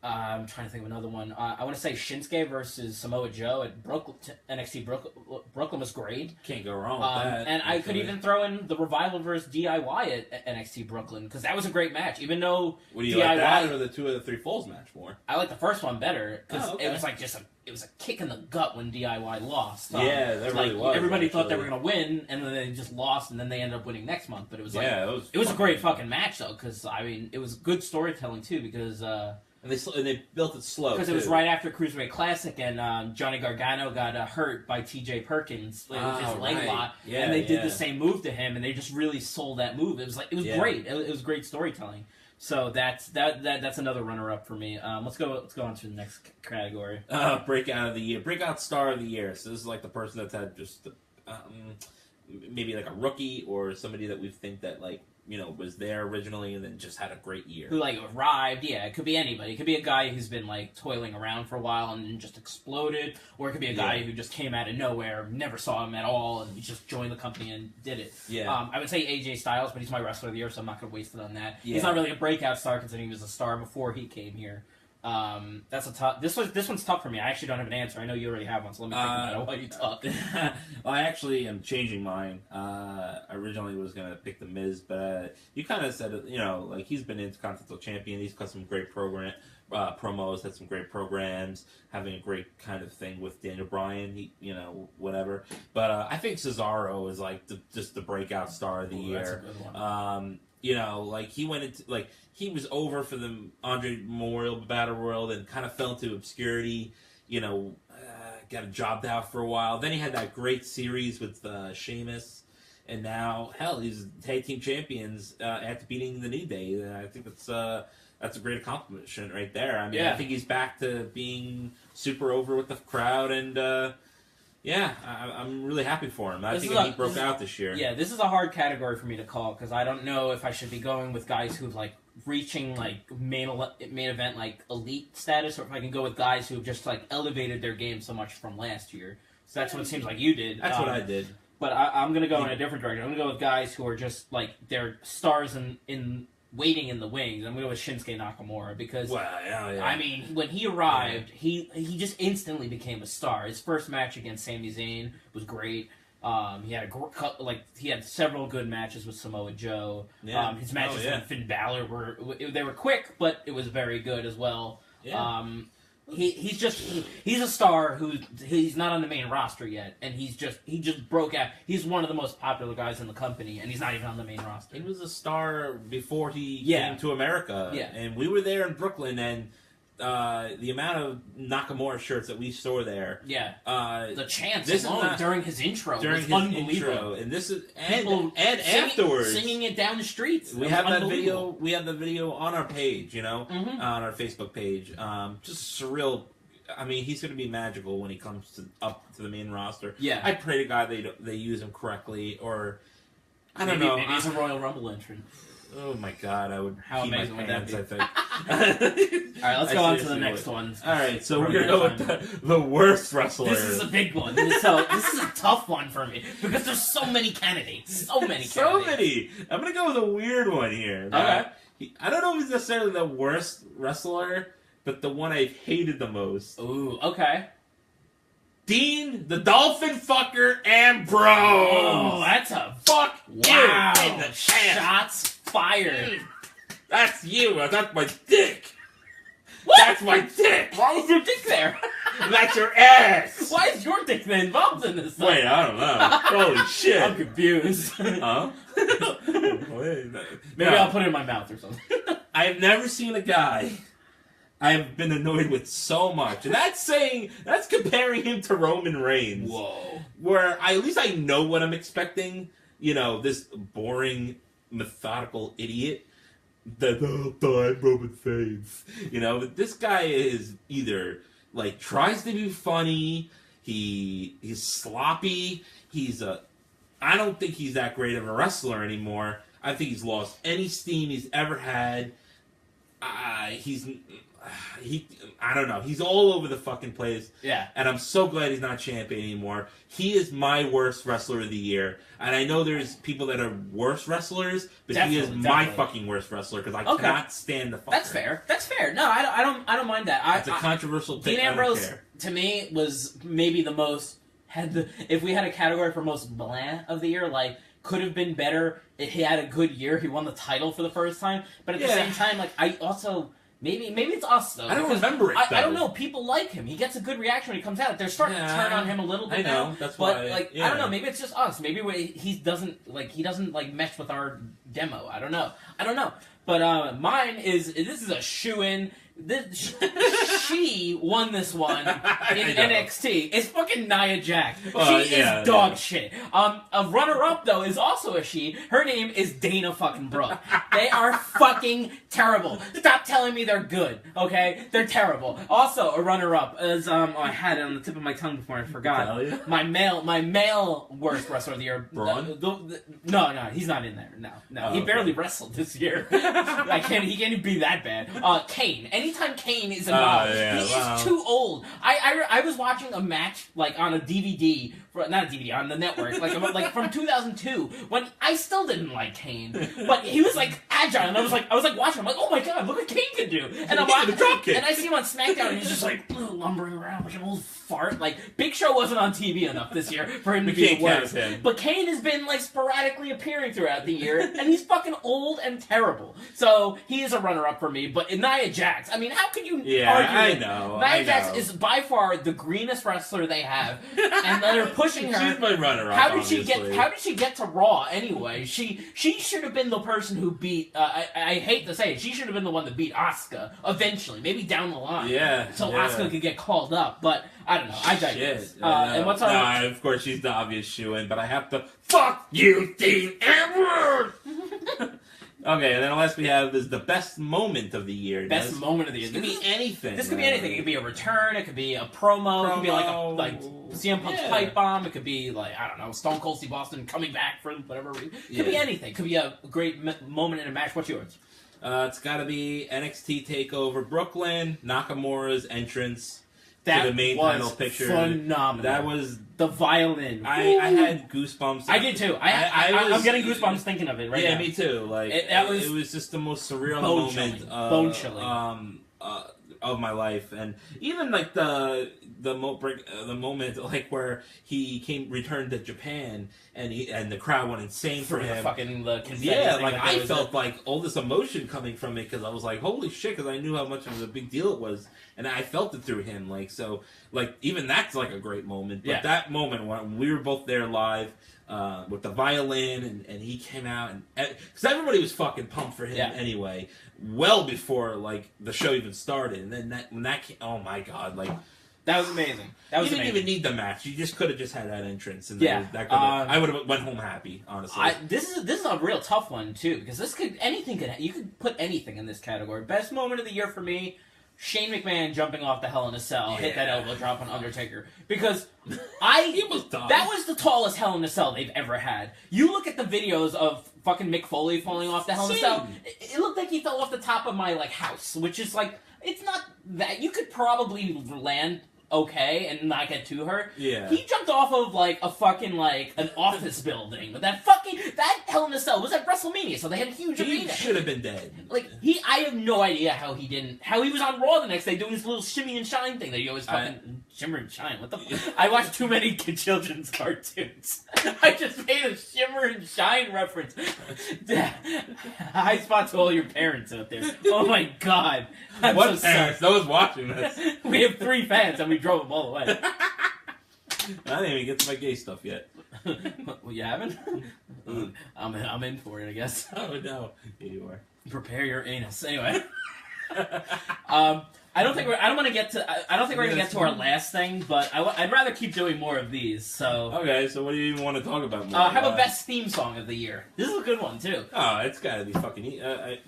I'm trying to think of another one. I want to say Shinsuke versus Samoa Joe at NXT Brooklyn was great. Can't go wrong with that. And I could even throw in the Revival versus DIY at NXT Brooklyn because that was a great match. Even though do you DIY, like that or the 2 of the 3 Falls match more? I like the first one better because it was like it was a kick in the gut when DIY lost. That really was. Everybody thought they were going to win, and then they just lost, and then they ended up winning next month. But it was it was a great fucking match though because it was good storytelling too because. And they built it slow because it was right after Cruiserweight Classic, and Johnny Gargano got hurt by T.J. Perkins with his leg lock, and they did the same move to him, and they just really sold that move. It was great. It was great storytelling. So that's another runner up for me. Let's go on to the next category. Breakout of the year, breakout star of the year. So this is like the person that's had just maybe like a rookie or somebody that we think that was there originally and then just had a great year. Who arrived, it could be anybody. It could be a guy who's been toiling around for a while and then just exploded, or it could be a guy who just came out of nowhere, never saw him at all, and he just joined the company and did it. I would say AJ Styles, but he's my wrestler of the year, so I'm not going to waste it on that. He's not really a breakout star considering he was a star before he came here. That's a tough. This one's tough for me. I actually don't have an answer. I know you already have one, so let me think about it while you talk. Well, I actually am changing mine. I originally was gonna pick the Miz, but you kind of said it. He's been Intercontinental Champion. He's got some great promos, had some great programs, having a great kind of thing with Daniel Bryan. Whatever. But I think Cesaro is just the breakout star of the year. That's a good one. He went into he was over for the Andre Memorial Battle Royal and kind of fell into obscurity. Got jobbed out for a while. Then he had that great series with Sheamus, and now he's tag team champions after beating the New Day. And I think that's a great accomplishment right there. I think he's back to being super over with the crowd and. I'm really happy for him. I think he broke out this year. Yeah, this is a hard category for me to call because I don't know if I should be going with guys who've reaching main event elite status, or if I can go with guys who've just elevated their game so much from last year. So that's what it seems like you did. That's what I did. But I'm going to go in a different direction. I'm going to go with guys who are just they're stars in waiting in the wings. I'm going to go with Shinsuke Nakamura because, when he arrived, he just instantly became a star. His first match against Sami Zayn was great. He had several good matches with Samoa Joe. His matches with Finn Balor were quick, but it was very good as well. He's a star he's not on the main roster yet, and he just broke out. He's one of the most popular guys in the company, and he's not even on the main roster. He was a star before he came to America, and we were there in Brooklyn, and the amount of Nakamura shirts that we saw there, the chants alone during his intro was unbelievable. And this is and afterwards singing it down the streets. We have that video. We have the video on our page, on our Facebook page. Just surreal. He's going to be magical when he comes up to the main roster. I pray to God they use him correctly, or I don't know. Maybe he's a Royal Rumble entrant. Oh my God! I would. How amazing would that be? I think. All right, let's go on to the next one. All right, so we're gonna go with the worst wrestler. This is a big one. So this is a tough one for me because there's so many candidates. So many. I'm gonna go with a weird one here. Okay. I don't know if he's necessarily the worst wrestler, but the one I've hated the most. Ooh. Okay. Dean, the Dolphin Fucker Ambrose. Oh, that's a fuck wow. you in the chest. Shots fired. That's you. That's my dick. What? That's my dick. Why is your dick there? That's your ass. Why is your dick involved in this? Wait, I don't know. Holy shit. I'm confused. Huh? Maybe I'll put it in my mouth or something. I've never seen a guy I've been annoyed with so much. And that's comparing him to Roman Reigns. Whoa. Where at least I know what I'm expecting. You know, this boring, methodical idiot. That I'm Roman Reigns. You know, but this guy is either, like, tries to be funny, he's sloppy, I don't think he's that great of a wrestler anymore. I think he's lost any steam he's ever had. I don't know. He's all over the fucking place. Yeah. And I'm so glad he's not champion anymore. He is my worst wrestler of the year. And I know there's people that are worse wrestlers, but he is my fucking worst wrestler because I cannot stand the fucker. That's fair. That's fair. No, I don't mind that. It's a controversial take. Dean Ambrose, to me, was maybe the most... if we had a category for most bland of the year, like, could have been better. He had a good year. He won the title for the first time. But at the same time, like, I also... Maybe it's us, though. I don't remember it, though. I don't know. People like him. He gets a good reaction when he comes out. They're starting to turn on him a little bit now. That's but, why. Like, I don't know. Maybe it's just us. Maybe he doesn't mesh with our demo. I don't know. But mine is... This is a shoo-in. She won this one in NXT. It's fucking Nia Jax. She is dog shit. A runner-up, though, is also a she. Her name is Dana fucking Brooke. They are fucking terrible. Stop telling me they're good, okay? They're terrible. Also, a runner-up is, I had it on the tip of my tongue before I forgot. My male worst wrestler of the year. Braun? No, he's not in there. No. He barely wrestled this year. He can't even be that bad. Kane. Anytime Kane is involved, is too old. I was watching a match like on a DVD, not a DVD, on the network, like from 2002 when I still didn't like Kane, but he was like agile, and I was like watching. I'm like, oh my god, look what Kane can do, and I'm watching, and I see him on SmackDown, and he's just like lumbering around like an old fart. Like Big Show wasn't on TV enough this year for him to be the worst, but Kane has been like sporadically appearing throughout the year, and he's fucking old and terrible. So he is a runner-up for me. But Nia Jax, I mean, how could you argue? I know. Nia Jax is by far the greenest wrestler they have, and they're pushing her. She's my runner-up. How did she get to Raw anyway? She should have been the person who beat. I hate to say it, she should have been the one that beat Asuka eventually, maybe down the line. So Asuka could get called up, but I don't know. I digress. And what's our? Of course, she's the obvious shoo-in, but I have to fuck you, Dean Ambrose. Okay, and then last we have is the best moment of the year. Best moment of the year. This could be anything. This could be anything. It could be a return. It could be a promo. It could be like CM Punk's pipe bomb. It could be like, I don't know, Stone Cold Steve Austin coming back for whatever reason. It could be anything. It could be a great moment in a match. What's yours? It's got to be NXT Takeover Brooklyn, Nakamura's entrance to the main title picture. Phenomenal. That was the violin. I had goosebumps. I did too. I'm getting goosebumps thinking of it right now. Yeah, me too. Like it was just the most surreal moment of my life, and even like the moment like where he returned to Japan and the crowd went insane for him. I felt like all this emotion coming from it because I was like, holy shit, because I knew how much of a big deal it was, and I felt it through him. Like so, like even that's like a great moment. But that moment when we were both there live. With the violin, and he came out, and because everybody was fucking pumped for him anyway, well before like the show even started, and then when that came, oh my god, like that was amazing. You didn't even need the match; you just could have just had that entrance, and I would have went home happy, honestly. This is a real tough one too, because you could put anything in this category. Best moment of the year for me. Shane McMahon jumping off the Hell in a Cell, hit that elbow drop on Undertaker. Because that was the tallest Hell in a Cell they've ever had. You look at the videos of fucking Mick Foley falling off the Hell in a Cell, it looked like he fell off the top of my house, which is like, it's not that. You could probably land okay and not get to her. Yeah. He jumped off of like a fucking like an office building. But that Hell in a Cell was at WrestleMania, so they had a huge He arena. should have been dead. Like I have no idea how he was on Raw the next day doing this little shimmy and shine thing that he always fucking shimmer and shine. What the fuck? I watched too many children's cartoons. I just made a shimmer and shine reference. High spot to all your parents out there. Oh my god. I'm What so parents? sorry. No one's watching this. We have 3 fans and we drove them all away. I didn't even get to my gay stuff yet. Well, you haven't? I'm in for it, I guess. Oh no. Yeah, you are. Prepare your anus. Anyway. I don't think we're gonna get to our last thing, but I'd rather keep doing more of these. So Okay, so what do you even want to talk about more? have a best theme song of the year. This is a good one too. Oh, it's gotta be fucking.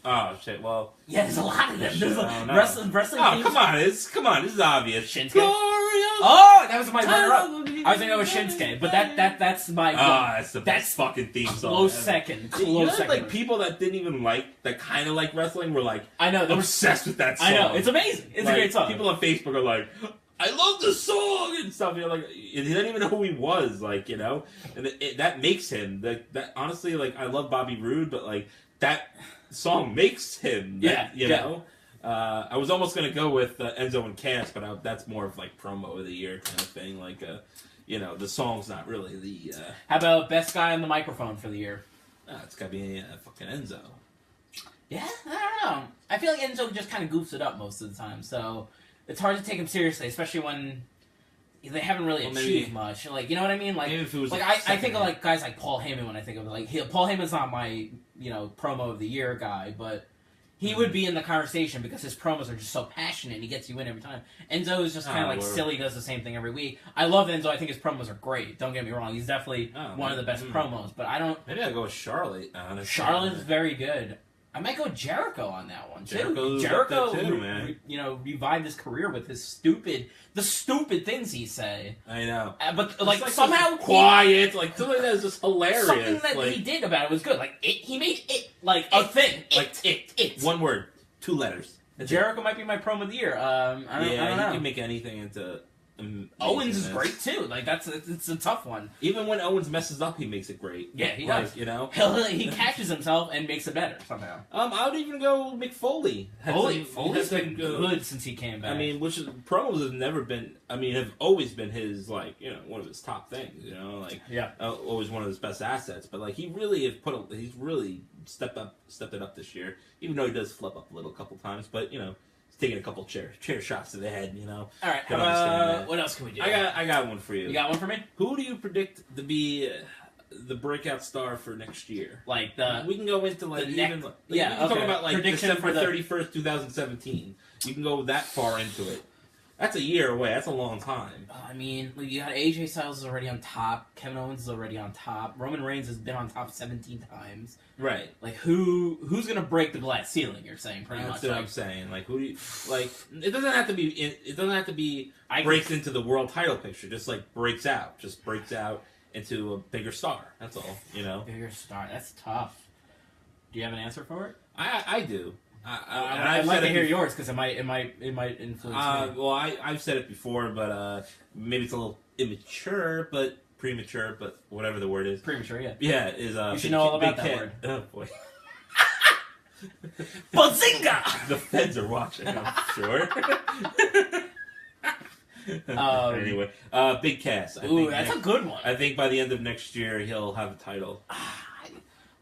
Oh shit. Well. Yeah, there's a lot of them. There's no. wrestling. Oh, Themes. come on. This is obvious. Shinsuke. Glorious. Oh, that was my runner-up. I was thinking that was Shinsuke, but that's my. That's the best fucking theme song. Close second. Second. Like people that didn't even that kind of like wrestling were like, I know, obsessed with that song. I know, it's amazing. It's like, a great song. People on Facebook are like, I love this song and stuff. You're like, and he didn't even know who he was, like, you know, and that makes him that honestly, like, I love Bobby Roode, but like that song makes him. You know. I was almost gonna go with Enzo and Cass, but that's more of like promo of the year kind of thing. Like, you know, the song's not really the. How about best guy on the microphone for the year? It's gotta be fucking Enzo. Yeah, I don't know. I feel like Enzo just kind of goofs it up most of the time, so it's hard to take him seriously, especially when they haven't really achieved much. Like, you know what I mean? Like, maybe if it was like I think of like guys like Paul Heyman when I think of like Paul Heyman's not my promo of the year guy, but he would be in the conversation because his promos are just so passionate and he gets you in every time. Enzo is just kind of like silly, does the same thing every week. I love Enzo. I think his promos are great. Don't get me wrong. He's definitely one of the best promos, but I don't... Maybe I'll go with Charlotte. Charlotte is very good. I might go Jericho on that one, too. Jericho too, man. Revived his career with the stupid things he say. I know. But, like somehow... Quiet. Like, something that is just hilarious. Something that he did about it was good. Like, he made it, like, a thing. It. One word. 2 letters. Jericho might be my promo of the year. I don't know. You can make anything into... Owens is great too. Like it's a tough one. Even when Owens messes up, he makes it great. Yeah, he does. You know, he catches himself and makes it better somehow. I would even go Mick Foley. Foley's been good since he came back. I mean, promos have never been. I mean, have always been his one of his top things. You know, like always one of his best assets. But like he's really stepped it up this year. Even though he does flip up a little couple times, but taking a couple chair shots to the head, All right, what else can we do? I got one for you. You got one for me? Who do you predict to be the breakout star for next year? Like we can go into we can talk about like December 31st, 2017. You can go that far into it. That's a year away. That's a long time. I mean, you got AJ Styles is already on top. Kevin Owens is already on top. Roman Reigns has been on top 17 times. Right. Like who's gonna break the glass ceiling? You're saying pretty much. That's what I'm saying. Like who do you like? It doesn't have to be. It doesn't have to be. Breaks into the world title picture. Just like breaks out into a bigger star. That's all. Bigger star. That's tough. Do you have an answer for it? I do. I'd like to hear yours because it might influence me. Well, I've said it before, but maybe it's a little immature, but premature, but whatever the word is. Premature, yeah. Yeah, is you should know all about that word. Oh boy. Bazinga! The feds are watching, I'm sure. Anyway, Big Cass. That's a good one. I think by the end of next year he'll have a title.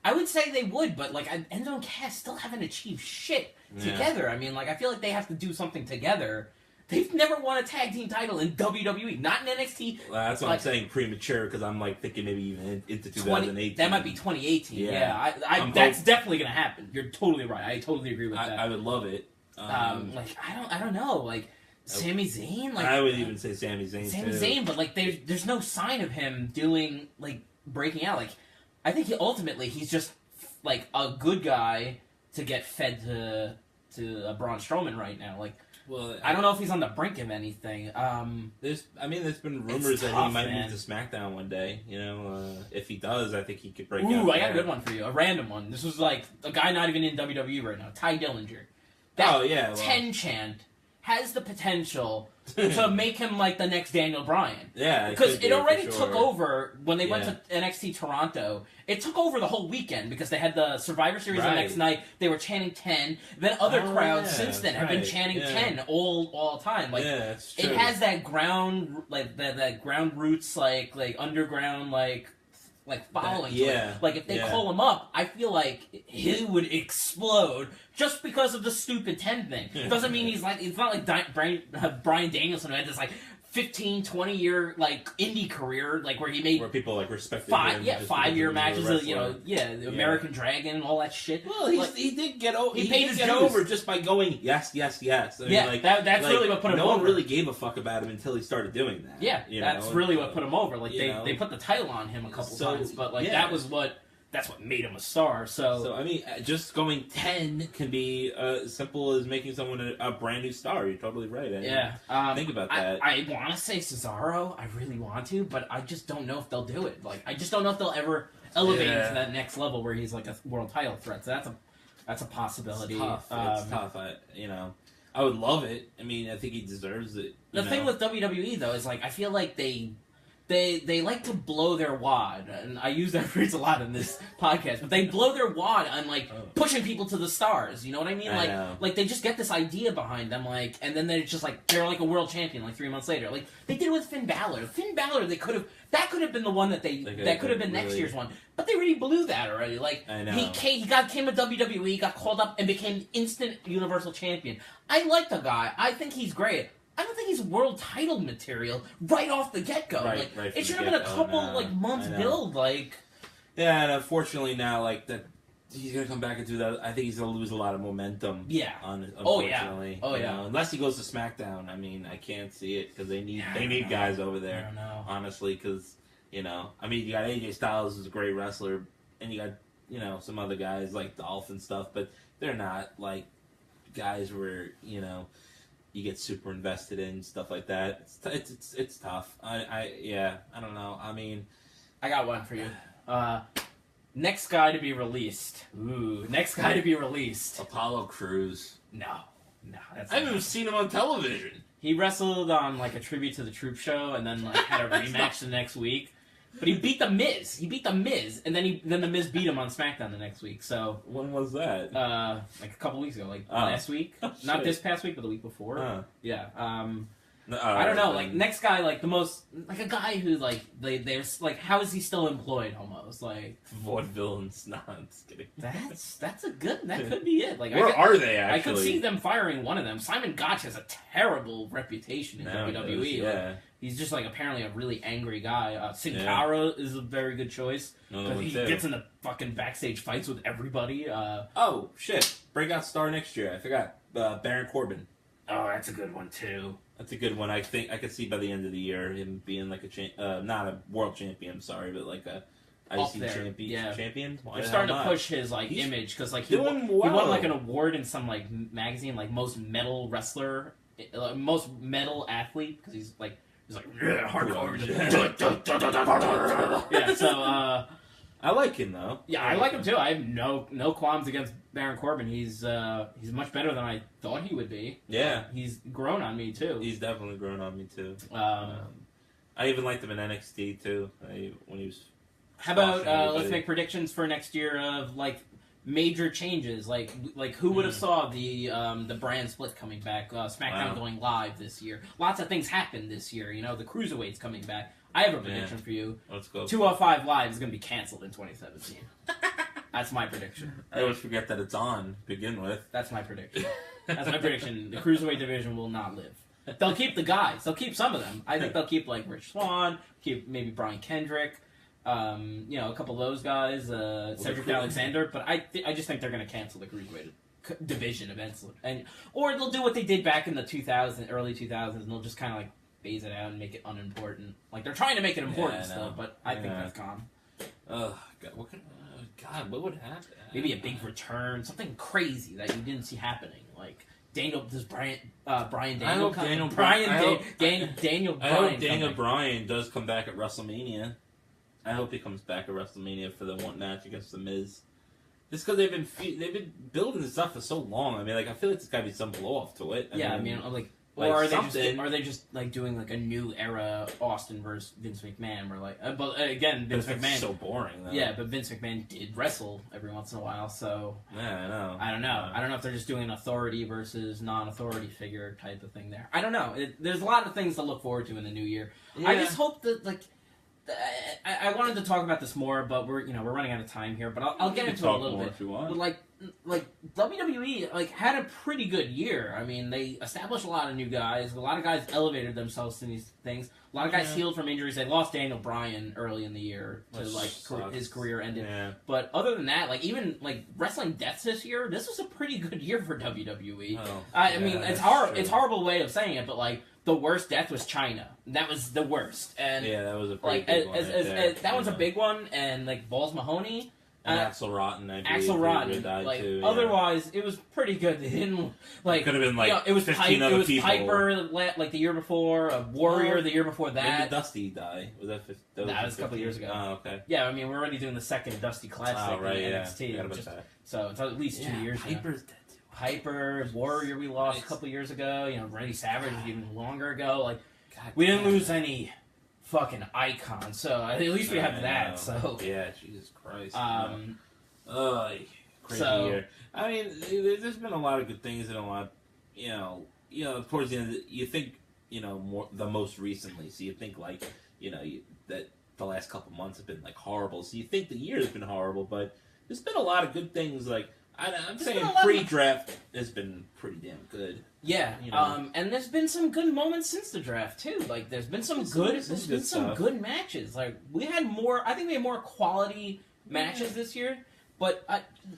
I would say they would, but like Enzo and Cass still haven't achieved shit together. I mean, like I feel like they have to do something together. They've never won a tag team title in WWE, not in NXT. Well, that's what I'm saying, premature, because I'm like thinking maybe even into 2018. That might be 2018. Yeah, that's definitely gonna happen. You're totally right. I totally agree with that. I would love it. Like I don't know, like Sami Zayn. Like I would even say Sami Zayn. Sami Zayn, but like there's no sign of him doing like breaking out. Like I think he's just like a good guy to get fed to Braun Strowman right now. Like. Well, I don't know if he's on the brink of anything. There's been rumors that he might move to SmackDown one day. If he does, I think he could break out. Ooh, I got a good one for you. A random one. This was like a guy not even in WWE right now. Ty Dillinger. That 10 chant has the potential to make him like the next Daniel Bryan. Yeah, because it already sure. took over when they went to NXT Toronto. It took over the whole weekend because they had the Survivor Series the next night. They were chanting 10. Then other crowds since then have been chanting 10 all the time. Like that's true. it has that ground that ground roots like underground like following to it. Like if they call him up, I feel like he would explode just because of the stupid 10 thing. It doesn't mean it's not like Bryan Danielson who had this like 15, 20 year like indie career, like where he made where people like respected 5-year matches, the American Dragon and all that shit. Well, he did get over. He paid his dues over just by going yes. I mean, that's really what put him over. No one really gave a fuck about him until he started doing that. Yeah, that's really what put him over. Like they put the title on him a couple times, but like that's what made him a star. So I mean, just going 10 can be as simple as making someone a brand new star. You're totally right. Think about that. I want to say Cesaro. I really want to, but I just don't know if they'll do it. Like, I just don't know if they'll ever elevate him to that next level where he's like a world title threat. So that's a possibility. It's tough. It's tough. I would love it. I mean, I think he deserves it. The thing with WWE though is like I feel like they like to blow their wad, and I use that phrase a lot in this podcast, but they blow their wad on, like, pushing people to the stars, you know what I mean? Like they just get this idea behind them, like, and then they're just, like, they're like a world champion, like, 3 months later. Like, they did it with Finn Balor. Finn Balor, that could have been the one that could have been next year's one, but they already blew that already. Like, he came to WWE, got called up, and became instant Universal Champion. I like the guy. I think he's great. I don't think he's world title material right off the get-go. Right it should have been a couple months build. Like, yeah, and unfortunately now, like that, he's gonna come back into that. I think he's gonna lose a lot of momentum. Yeah. Unfortunately. Oh yeah. Unless he goes to SmackDown. I mean, I can't see it because they need guys over there. I don't know. Honestly, because I mean, you got AJ Styles who's a great wrestler, and you got some other guys like Dolph and stuff, but they're not like guys where you get super invested in stuff like that. It's tough. I don't know. I mean, I got one for you. Next guy to be released. Next guy to be released. Apollo Crews. No. That's I haven't even seen him on television. He wrestled on like a Tribute to the Troop show, and then like had a rematch the next week. But he beat the Miz. And then the Miz beat him on SmackDown the next week. So when was that? Like a couple weeks ago, like last week. Not this past week, but the week before. Yeah. I don't know. Like next guy, like the most, like a guy who like they're like, how is he still employed? Almost like vaudevillains. No, I'm just kidding. That could be it. Like where are they? Actually, I could see them firing one of them. Simon Gotch has a terrible reputation in WWE. Yeah. He's just like apparently a really angry guy. Sin Cara is a very good choice because he gets into fucking backstage fights with everybody. Oh shit! Breakout star next year. I forgot. Baron Corbin. Oh, that's a good one too. That's a good one. I think I could see by the end of the year him being like not a world champion. Sorry, but like a IC champion. They're starting to push his like image because like he won like an award in some like magazine, like most metal wrestler, most metal athlete because he's like hardcore. Yeah, so I like him though. Yeah, I like him too. I have no qualms against Baron Corbin. He's much better than I thought he would be. Yeah, he's grown on me too. He's definitely grown on me too. I even liked him in NXT too when he was. How about let's make predictions for next year of like major changes, like who would have saw the brand split coming back, SmackDown going live this year. Lots of things happened this year. The Cruiserweights coming back. I have a prediction for you. Let's go. 205 Live is going to be canceled in 2017. That's my prediction. I always forget that it's on to begin with. That's my prediction. The Cruiserweight division will not live. They'll keep the guys. They'll keep some of them. I think they'll keep like Rich Swann, keep maybe Brian Kendrick. A couple of those guys, Cedric Alexander, but I just think they're going to cancel the Cruiserweight division eventually, or they'll do what they did back in the early 2000s, and they'll just kind of like phase it out and make it unimportant. Like they're trying to make it important still, but I think that's gone. Oh God, what would happen? Maybe a big return, something crazy that you didn't see happening, like. Brian Daniel Bryan does come back at WrestleMania. I hope he comes back at WrestleMania for the one match against The Miz. It's because they've been building this stuff for so long. I mean, like I feel like there's got to be some blow off to it. I mean, or are they just like doing like a new era Austin versus Vince McMahon? Where like, but again, Vince McMahon so boring. Though. Yeah, but Vince McMahon did wrestle every once in a while, so yeah, I know. I don't know. I don't know if they're just doing an authority versus non-authority figure type of thing there. I don't know. There's a lot of things to look forward to in the new year. Yeah. I just hope that like. I wanted to talk about this more, but we're running out of time here. But I'll get into it a little bit. If you want. But like WWE had a pretty good year. I mean, they established a lot of new guys. A lot of guys elevated themselves to these things. A lot of guys healed from injuries. They lost Daniel Bryan early in the year to his career ended. Yeah. But other than that, even wrestling deaths this year, this was a pretty good year for WWE. Oh, I mean, it's a horrible way of saying it, but the worst death was China. That was the worst. And yeah, that was a pretty big one. That one's a big one, and Balls Mahoney. And Axel Rotten, Axel Rotten died too. Yeah. Otherwise, it was pretty good. They didn't could have been it was 15 other people. Piper the year before, a Warrior the year before that. When did Dusty die? Was that? That was a couple years ago. Oh, okay. Yeah, I mean we're already doing the second Dusty Classic right, in yeah. NXT. So it's at least 2 years. Piper's dead too. Piper, Warrior, we lost a couple years ago. Randy Savage even longer ago. We didn't lose any fucking icons, so at least we have that. So yeah, Jesus Christ. Crazy So, year. I mean, there's been a lot of good things and a lot, towards the end, you think, more the most recently. So you think that the last couple months have been horrible. So you think the year has been horrible, but there's been a lot of good things. I'm saying pre-draft has been pretty damn good. Yeah, and there's been some good moments since the draft too. There's been some good matches. We had more. I think we had more quality matches this year. But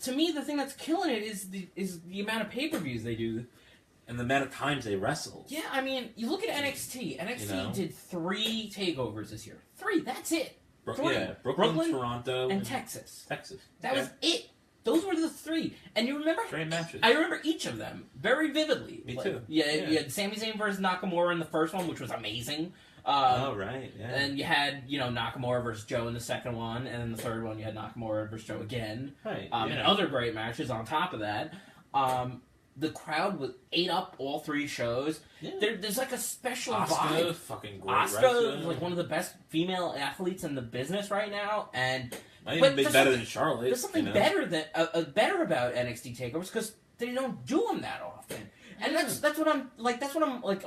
to me, the thing that's killing it is the amount of pay-per-views they do. And the amount of times they wrestle. Yeah, I mean, you look at NXT. NXT did 3 takeovers this year. 3, that's it. 3. Yeah, Brooklyn, Toronto, and Texas. That was it. Those were the 3. And you remember? Great matches. I remember each of them very vividly. Me too. Yeah, you had Sami Zayn versus Nakamura in the first one, which was amazing. Right, yeah. And you had, Nakamura versus Joe in the second one, and then the third one you had Nakamura versus Joe again. Right. And other great matches on top of that. The crowd ate up all 3 shows. Yeah. There's a special vibe. Fucking great. Asuka is one of the best female athletes in the business right now, and might even be better than Charlotte. There's something better about NXT takeovers because they don't do them that often. And that's what I'm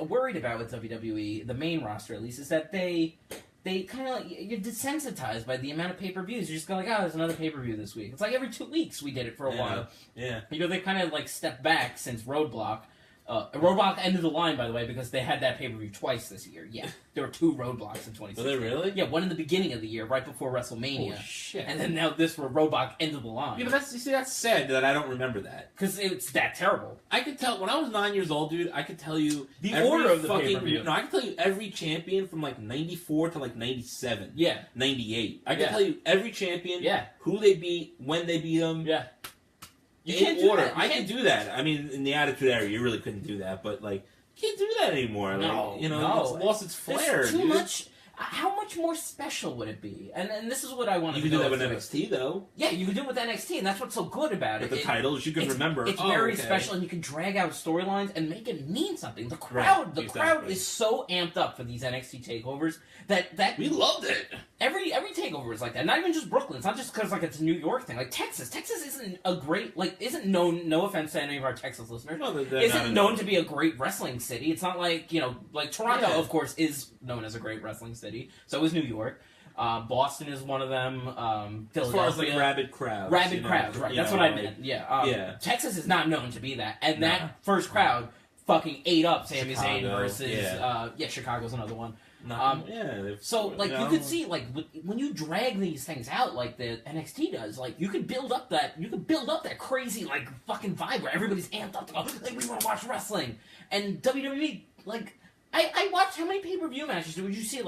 worried about with WWE, the main roster at least, is that they kind of you're desensitized by the amount of pay-per-views. You're just going there's another pay-per-view this week. It's every 2 weeks we did it for a while. Yeah. They kind of stepped back since Roadblock. Roadblock ended the line, by the way, because they had that pay-per-view twice this year. Yeah, there were 2 Roadblocks in 2016. Were they really? Yeah, one in the beginning of the year, right before WrestleMania. Oh, shit. And then now this where Roadblock ended the line. Yeah, but that's sad that I don't remember that. Because it's that terrible. I could tell, when I was 9 years old, dude, I could tell you... The order of the pay-per-view. No, I could tell you every champion from 94 to 97. Yeah. 98. I could tell you every champion, who they beat, when they beat them. Yeah. You can't do order. I can do that. I mean, in the Attitude Era, you really couldn't do that, but you can't do that anymore. No, it's lost its flair. Too much. How much more special would it be? And this is what I want to do. You can do that with NXT, though. Yeah, you can do it with NXT, and that's what's so good about it. With the titles, you can remember. It's very special, and you can drag out storylines and make it mean something. The crowd, crowd is so amped up for these NXT takeovers that we loved it. Every takeover is like that. Not even just Brooklyn. It's not just because it's a New York thing. Texas isn't a great isn't known. No offense to any of our Texas listeners. No, isn't known to be a great wrestling city. It's not Toronto, of course, is known as a great wrestling city. So is New York. Boston is one of them. Philadelphia. As far as rabid crowds. Rabid crowds, right? That's what I meant. Yeah. Texas is not known to be that, and that first crowd fucking ate up Sami Zayn versus Chicago's another one. So you could see when you drag these things out like the NXT does, you could build up that crazy fucking vibe where everybody's amped up to go we want to watch wrestling, and WWE I watched how many pay-per-view matches would you see?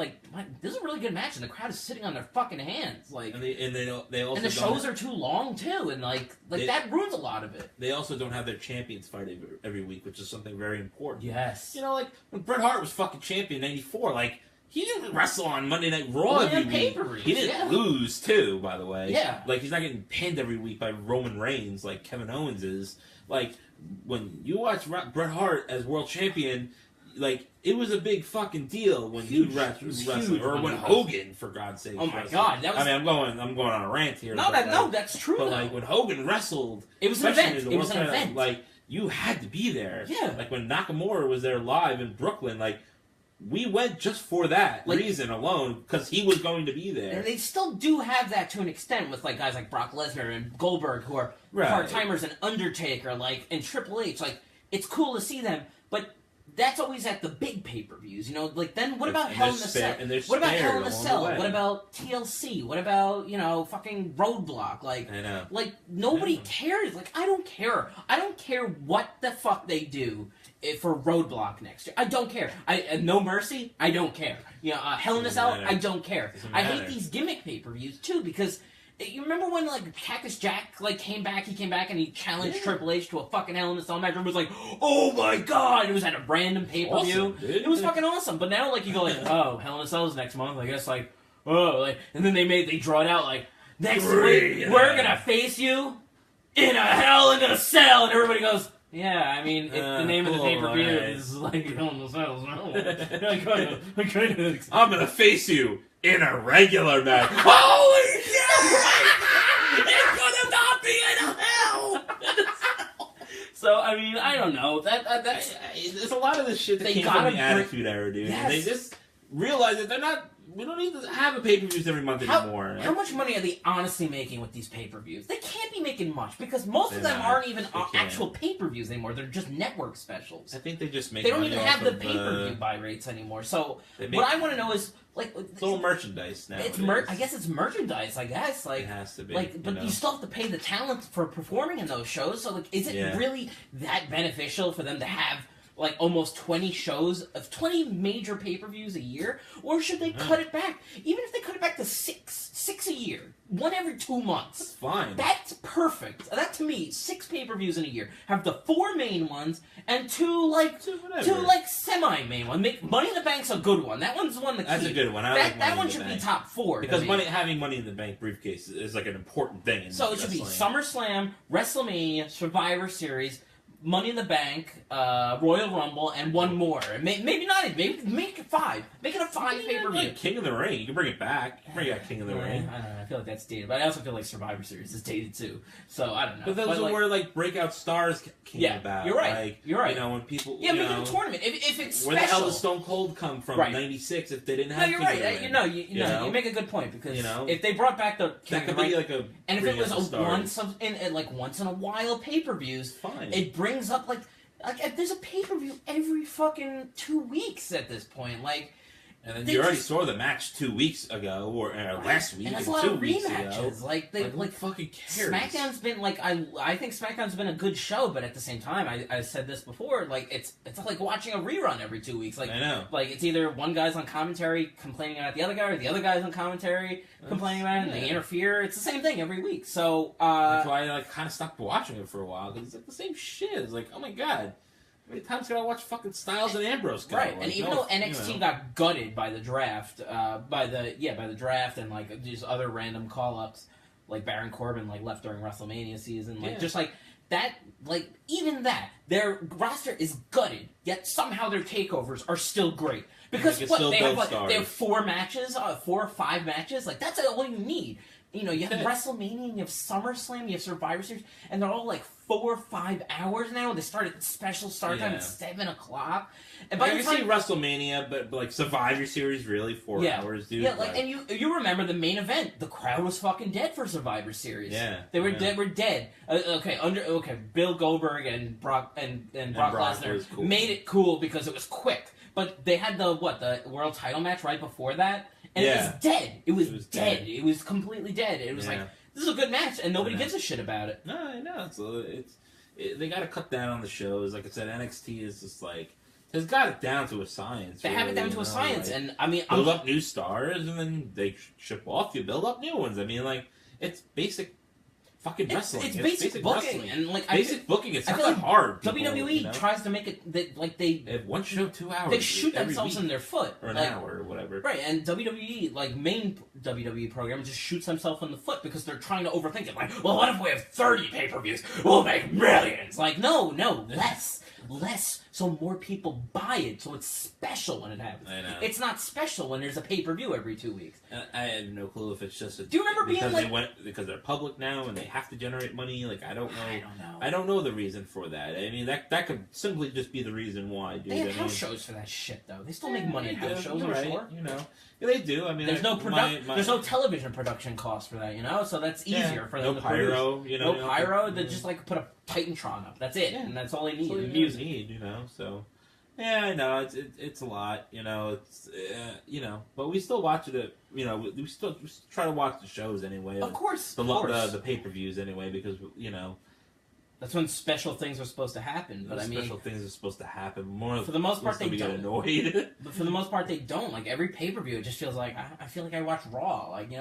This is a really good match, and the crowd is sitting on their fucking hands. And they also and the shows are too long too, and that ruins a lot of it. They also don't have their champions fight every week, which is something very important. Yes. When Bret Hart was fucking champion in '94, He didn't wrestle on Monday Night Raw every week. He didn't lose, too, by the way. Yeah. Like, he's not getting pinned every week by Roman Reigns like Kevin Owens is. Like, when you watch Bret Hart as world champion, like, it was a big fucking deal when he wrestled. Or when Hogan, for God's sake. Oh, my God. That was... I mean, I'm going on a rant here. No, that's true, But, like, when Hogan wrestled... It was an event. It was an event. Like, you had to be there. Yeah. Like, when Nakamura was there live in Brooklyn, like... We went just for that reason alone, because he was going to be there. And they still do have that to an extent with like guys like Brock Lesnar and Goldberg, who are part-timers, and Undertaker, like, and Triple H. Like, it's cool to see them, but that's always at the big pay-per-views, you know? Like, then what about Hell in a Cell? What about Hell in a Cell? What about TLC? What about, you know, fucking Roadblock? Like, I know. Like, nobody cares. Like, I don't care. I don't care what the fuck they do for Roadblock next year. I don't care. No Mercy, I don't care. You know, Hell in a Cell, I don't care. I hate these gimmick pay-per-views, too, because... You remember when, like, Cactus Jack, like, came back and he challenged Triple H to a fucking Hell in a Cell match, and was like, oh my god! It was at a random pay-per-view. Awesome, it was fucking awesome. But now, like, you go, like, oh, Hell in a Cell is next month, I guess, like, oh, like, and then they draw it out, like, next week, we're gonna face you in a Hell in a Cell, and everybody goes, yeah, I mean, the name of the pay-per-view is, like, Hell in a Cell, so... I'm gonna face you in a regular match. Holy shit! It's gonna not be in a hell! So, I mean, I don't know. That's... There's a lot of this shit that came from the Attitude Era, dude. Yes. And they just realize that they're not... We don't need to have a pay-per-views every month anymore. How much money are they honestly making with these pay-per-views? They can't be making much, because most of them aren't even actual pay-per-views anymore. They're just network specials. I think they just make They don't money even have the of, pay-per-view buy rates anymore. So, what I want to know is, like... It's all merchandise now. I guess it's merchandise, I guess. Like, it has to be. Like, but you still have to pay the talent for performing in those shows, so, like, is it really that beneficial for them to have... like almost 20 shows of 20 major pay-per-views a year, or should they cut it back? Even if they cut it back to six a year, one every 2 months. That's fine. That's perfect. That to me, 6 pay-per-views in a year. Have the 4 main ones and two semi-main ones. Money in the Bank's a good one. That one's one to keep. That's a good one. That one should be top 4 because having Money in the Bank briefcase is like an important thing. So it should be SummerSlam, WrestleMania, Survivor Series, Money in the Bank, Royal Rumble, and one more. Maybe not even. Maybe make it 5. Make it a 5 pay-per-view. Like King of the Ring. You can bring it back. You can bring back King of the Ring. I don't know. I feel like that's dated. But I also feel like Survivor Series is dated, too. So, I don't know. But those are where, like, breakout stars came about. You're right. Like, you're right. You know, when people... Yeah, make it a tournament. If it's special... Where the hell did Stone Cold come from in 96 if they didn't have King of the Ring? You make a good point. Because if they brought back the King of the Ring... Like a and if it was once in a while pay-per-views, fine. It brings up, like, there's a pay-per-view every fucking 2 weeks at this point. Like, and then you already saw the match 2 weeks ago, or last week, and that's and a lot 2 of weeks rematches. ago. Like, fucking cares? SmackDown's been like I think SmackDown's been a good show, but at the same time, I said this before. Like, it's like watching a rerun every 2 weeks. Like, I know. Like, it's either one guy's on commentary complaining about the other guy, or the other guy's on commentary complaining about it, and they interfere. It's the same thing every week. So that's why I kind of stopped watching it for a while, because it's like the same shit. It's like, oh my god. How many times can I watch fucking Styles and Ambrose go? Right, and even though NXT got gutted by the draft, by the draft and like these other random call-ups, like Baron Corbin like left during WrestleMania season, just like that, like even that, their roster is gutted, yet somehow their takeovers are still great because they have 4 matches, 4 or 5 matches, like that's all you need. You know, you have WrestleMania, and you have SummerSlam, you have Survivor Series, and they're all like 4 or 5 hours now. They start at special start time at 7 o'clock. And by the time see WrestleMania, but like Survivor Series, really 4 hours, dude. Yeah, like, and you remember the main event? The crowd was fucking dead for Survivor Series. Yeah, they were dead. Bill Goldberg and Brock Lesnar made it cool because it was quick. But they had the world title match right before that. And it was dead. It was dead. It was completely dead. It was like, this is a good match, and nobody gives a shit about it. No, I know. They got to cut down on the shows. Like I said, NXT is just like, they've got it down to a science. They have it down to a science, like, and I mean, build up new stars, and then they ship off. You build up new ones. I mean, like, it's basic fucking wrestling. It's basic booking, wrestling. and like basic booking. It's not feel that hard. WWE tries to make it that like they have one show 2 hours. They shoot themselves in their foot, or an hour or whatever. Right, and WWE, like main WWE program, just shoots themselves in the foot because they're trying to overthink it. Like, well, what if we have 30 pay-per-views? We'll make millions. Like, no, less, so more people buy it. So it's special when it happens. I know. It's not special when there's a pay-per-view every 2 weeks. I have no clue if it's just Do you remember being because they're public now and they have to generate money? Like, I don't know. I I don't know the reason for that. I mean, that could simply just be the reason why. Dude. They have house shows for that shit, though. They still make money at house shows, I'm right, sure. You know, yeah, they do. I mean, there's no television production cost for that, you know. So that's easier for them. No pyro, produce. No pyro. They just like put a Titantron up. That's it, and that's all they need. That's all music, you know. So. Yeah, I know it's a lot, you know. It's but we still watch it. You know, we still try to watch the shows anyway. Of course, the pay-per-views anyway, because that's when special things are supposed to happen. But special things are supposed to happen. More for the most part, they get don't. Annoyed. But for the most part, they don't. Like every pay-per-view, it just feels like I feel like I watch Raw. Like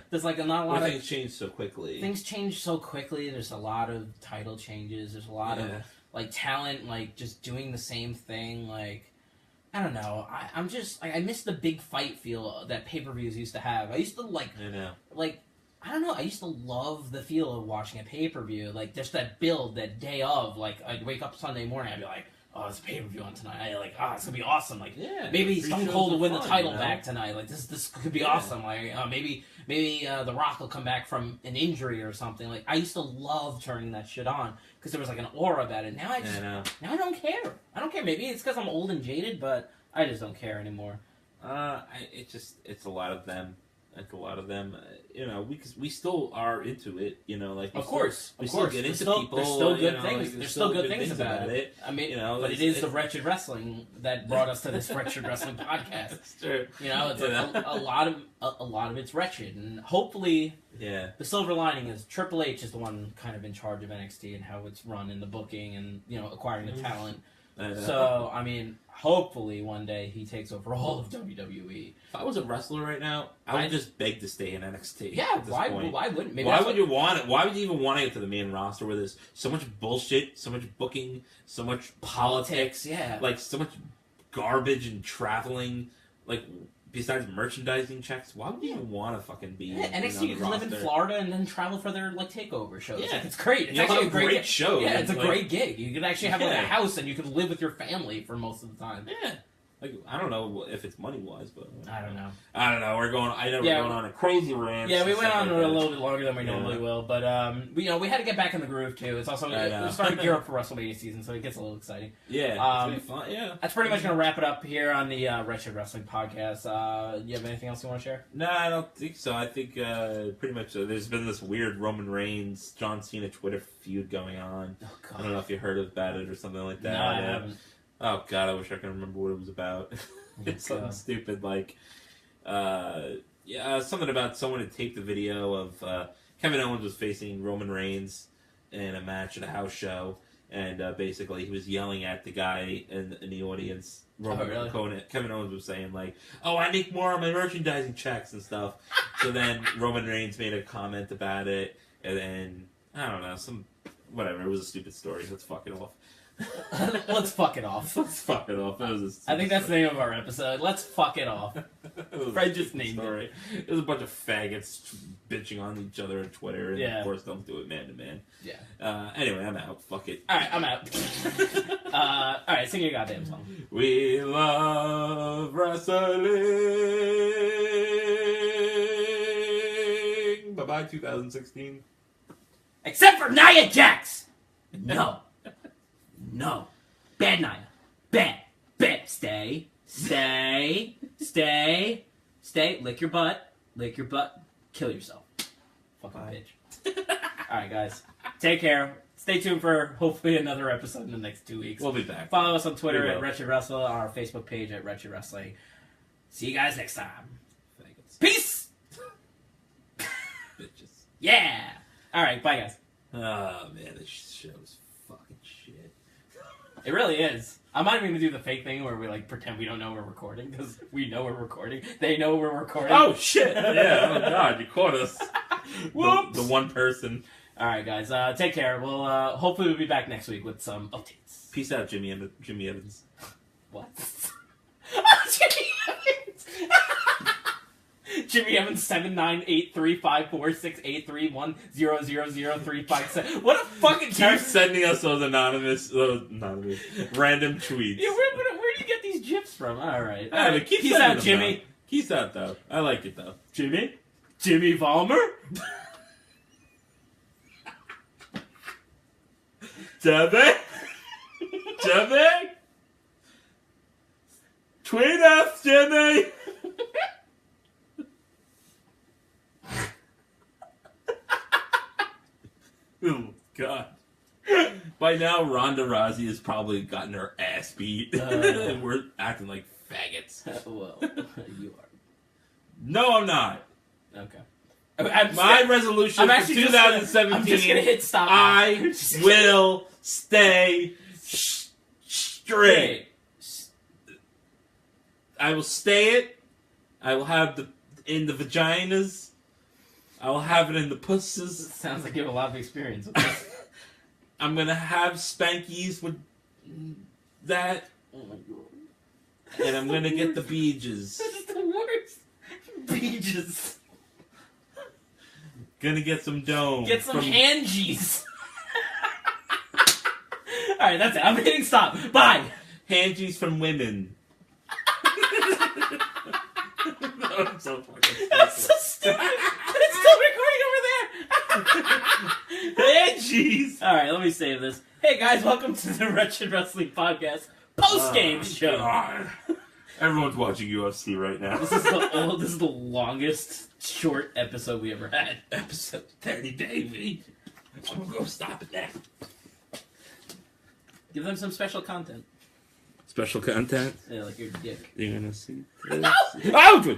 there's like not a lot of things change so quickly. Things change so quickly. There's a lot of title changes. There's a lot of like talent, like just doing the same thing. Like I don't know. I'm just like I miss the big fight feel that pay-per-views used to have. I used to like I don't know. I used to love the feel of watching a pay-per-view. Like just that build, that day of. Like I'd wake up Sunday morning, I'd be like, oh, it's a pay-per-view on tonight. It's gonna be awesome. Like maybe Stone Cold will win the title back tonight. Like this could be awesome. Like maybe The Rock will come back from an injury or something. Like I used to love turning that shit on because there was like an aura about it. Now I don't care. I don't care. Maybe it's because I'm old and jaded, but I just don't care anymore. It's a lot of them. Like a lot of them, we still are into it. Like of course, we still get into people. There's still good things. There's still good things about it. I mean, but it is the Wretched Wrestling that brought us to this Wretched Wrestling podcast. That's true. It's like a lot of it's wretched, and hopefully, the silver lining is Triple H is the one kind of in charge of NXT and how it's run in the booking and acquiring the talent. So I mean, hopefully one day he takes over all of WWE. If I was a wrestler right now, I would just beg to stay in NXT. Yeah, why wouldn't? Maybe why would you want it? Why would you even want to get to the main roster where there's so much bullshit, so much booking, so much politics, like so much garbage and traveling, like besides merchandising checks? Why would you even want to fucking be? NXT you can live in Florida and then travel for their takeover shows. Yeah, like, it's great. It's actually a great show. Yeah, it's a great gig. You could actually have a house and you could live with your family for most of the time. Yeah. Like I don't know if it's money wise, but I don't know. We're going. We're going on a crazy rant. Yeah, we went on a little bit longer than we normally will, but we had to get back in the groove too. It's also we're starting to gear up for WrestleMania season, so it gets a little exciting. Yeah, it's gonna be fun. Yeah, that's pretty much gonna wrap it up here on the Wretched Wrestling podcast. You have anything else you want to share? No, I don't think so. I think pretty much there's been this weird Roman Reigns, John Cena Twitter feud going on. Oh, God. I don't know if you heard about it or something like that. No, I haven't. Oh God, I wish I could remember what it was about. It's something stupid like, something about someone had taped the video of Kevin Owens was facing Roman Reigns in a match at a house show, and basically he was yelling at the guy in the audience. Kevin Owens was saying like, "Oh, I make more on my merchandising checks and stuff." So then Roman Reigns made a comment about it, and then I don't know, whatever. It was a stupid story. Let's fuck it off. Let's fuck it off. Let's fuck it off. I think that's the name of our episode. Let's fuck it off. Fred just named it. It was a bunch of faggots bitching on each other on Twitter, and of course don't do it man to man. Yeah. Anyway, I'm out. Fuck it. Alright, I'm out. Alright, sing your goddamn song. We love wrestling. Bye-bye 2016. Except for Nia Jax! No. No. Bad Nia. Bad. Stay. Lick your butt. Kill yourself. Fucking bitch. Alright, guys. Take care. Stay tuned for hopefully another episode in the next 2 weeks. We'll be back. Follow us on Twitter at Wretched Wrestle, our Facebook page at Wretched Wrestling. See you guys next time. Faggots. Peace! Bitches. Yeah! Alright, bye guys. Oh man, this show's fucking shit. It really is. I'm not even going to do the fake thing where we pretend we don't know we're recording, because we know we're recording. They know we're recording. Oh shit! Yeah, oh god, you caught us. Whoops! The one person. All right, guys. Take care. We'll hopefully we'll be back next week with some updates. Peace out, Jimmy Evans. What? Jimmy Evans. Jimmy Evans 79835468310000357. What a fucking Keep sending us those anonymous random tweets. Yeah, where do you get these gifs from? All right. Peace out, Jimmy. Peace out, though. I like it though. Jimmy Vollmer. Jimmy. Tweet us, Jimmy. Oh, God. By now, Ronda Rousey has probably gotten her ass beat. And we're acting like faggots. Well, you are. No, I'm not. Okay. My resolution for 2017, I'm just gonna hit stop. I will stay straight. I will stay it. I will have in the vaginas. I will have it in the pusses. Sounds like you have a lot of experience with this. I'm gonna have spankies with that. Oh my God. And I'm gonna get the beaches. This is the worst. Beaches. Gonna get some dome. Get some hangies. Alright, that's it. I'm hitting stop. Bye. Hangies from women. I'm so fucking stupid. That's so stupid. It's still recording over there. Hangies. Alright, let me save this. Hey guys, welcome to the Wretched Wrestling Podcast post-game show. God. Everyone's watching UFC right now. This is the longest short episode we ever had. Episode 30, baby. I'm gonna go stop it now. Give them some special content. Special content? Yeah, like your dick. You're gonna see. No! Oh!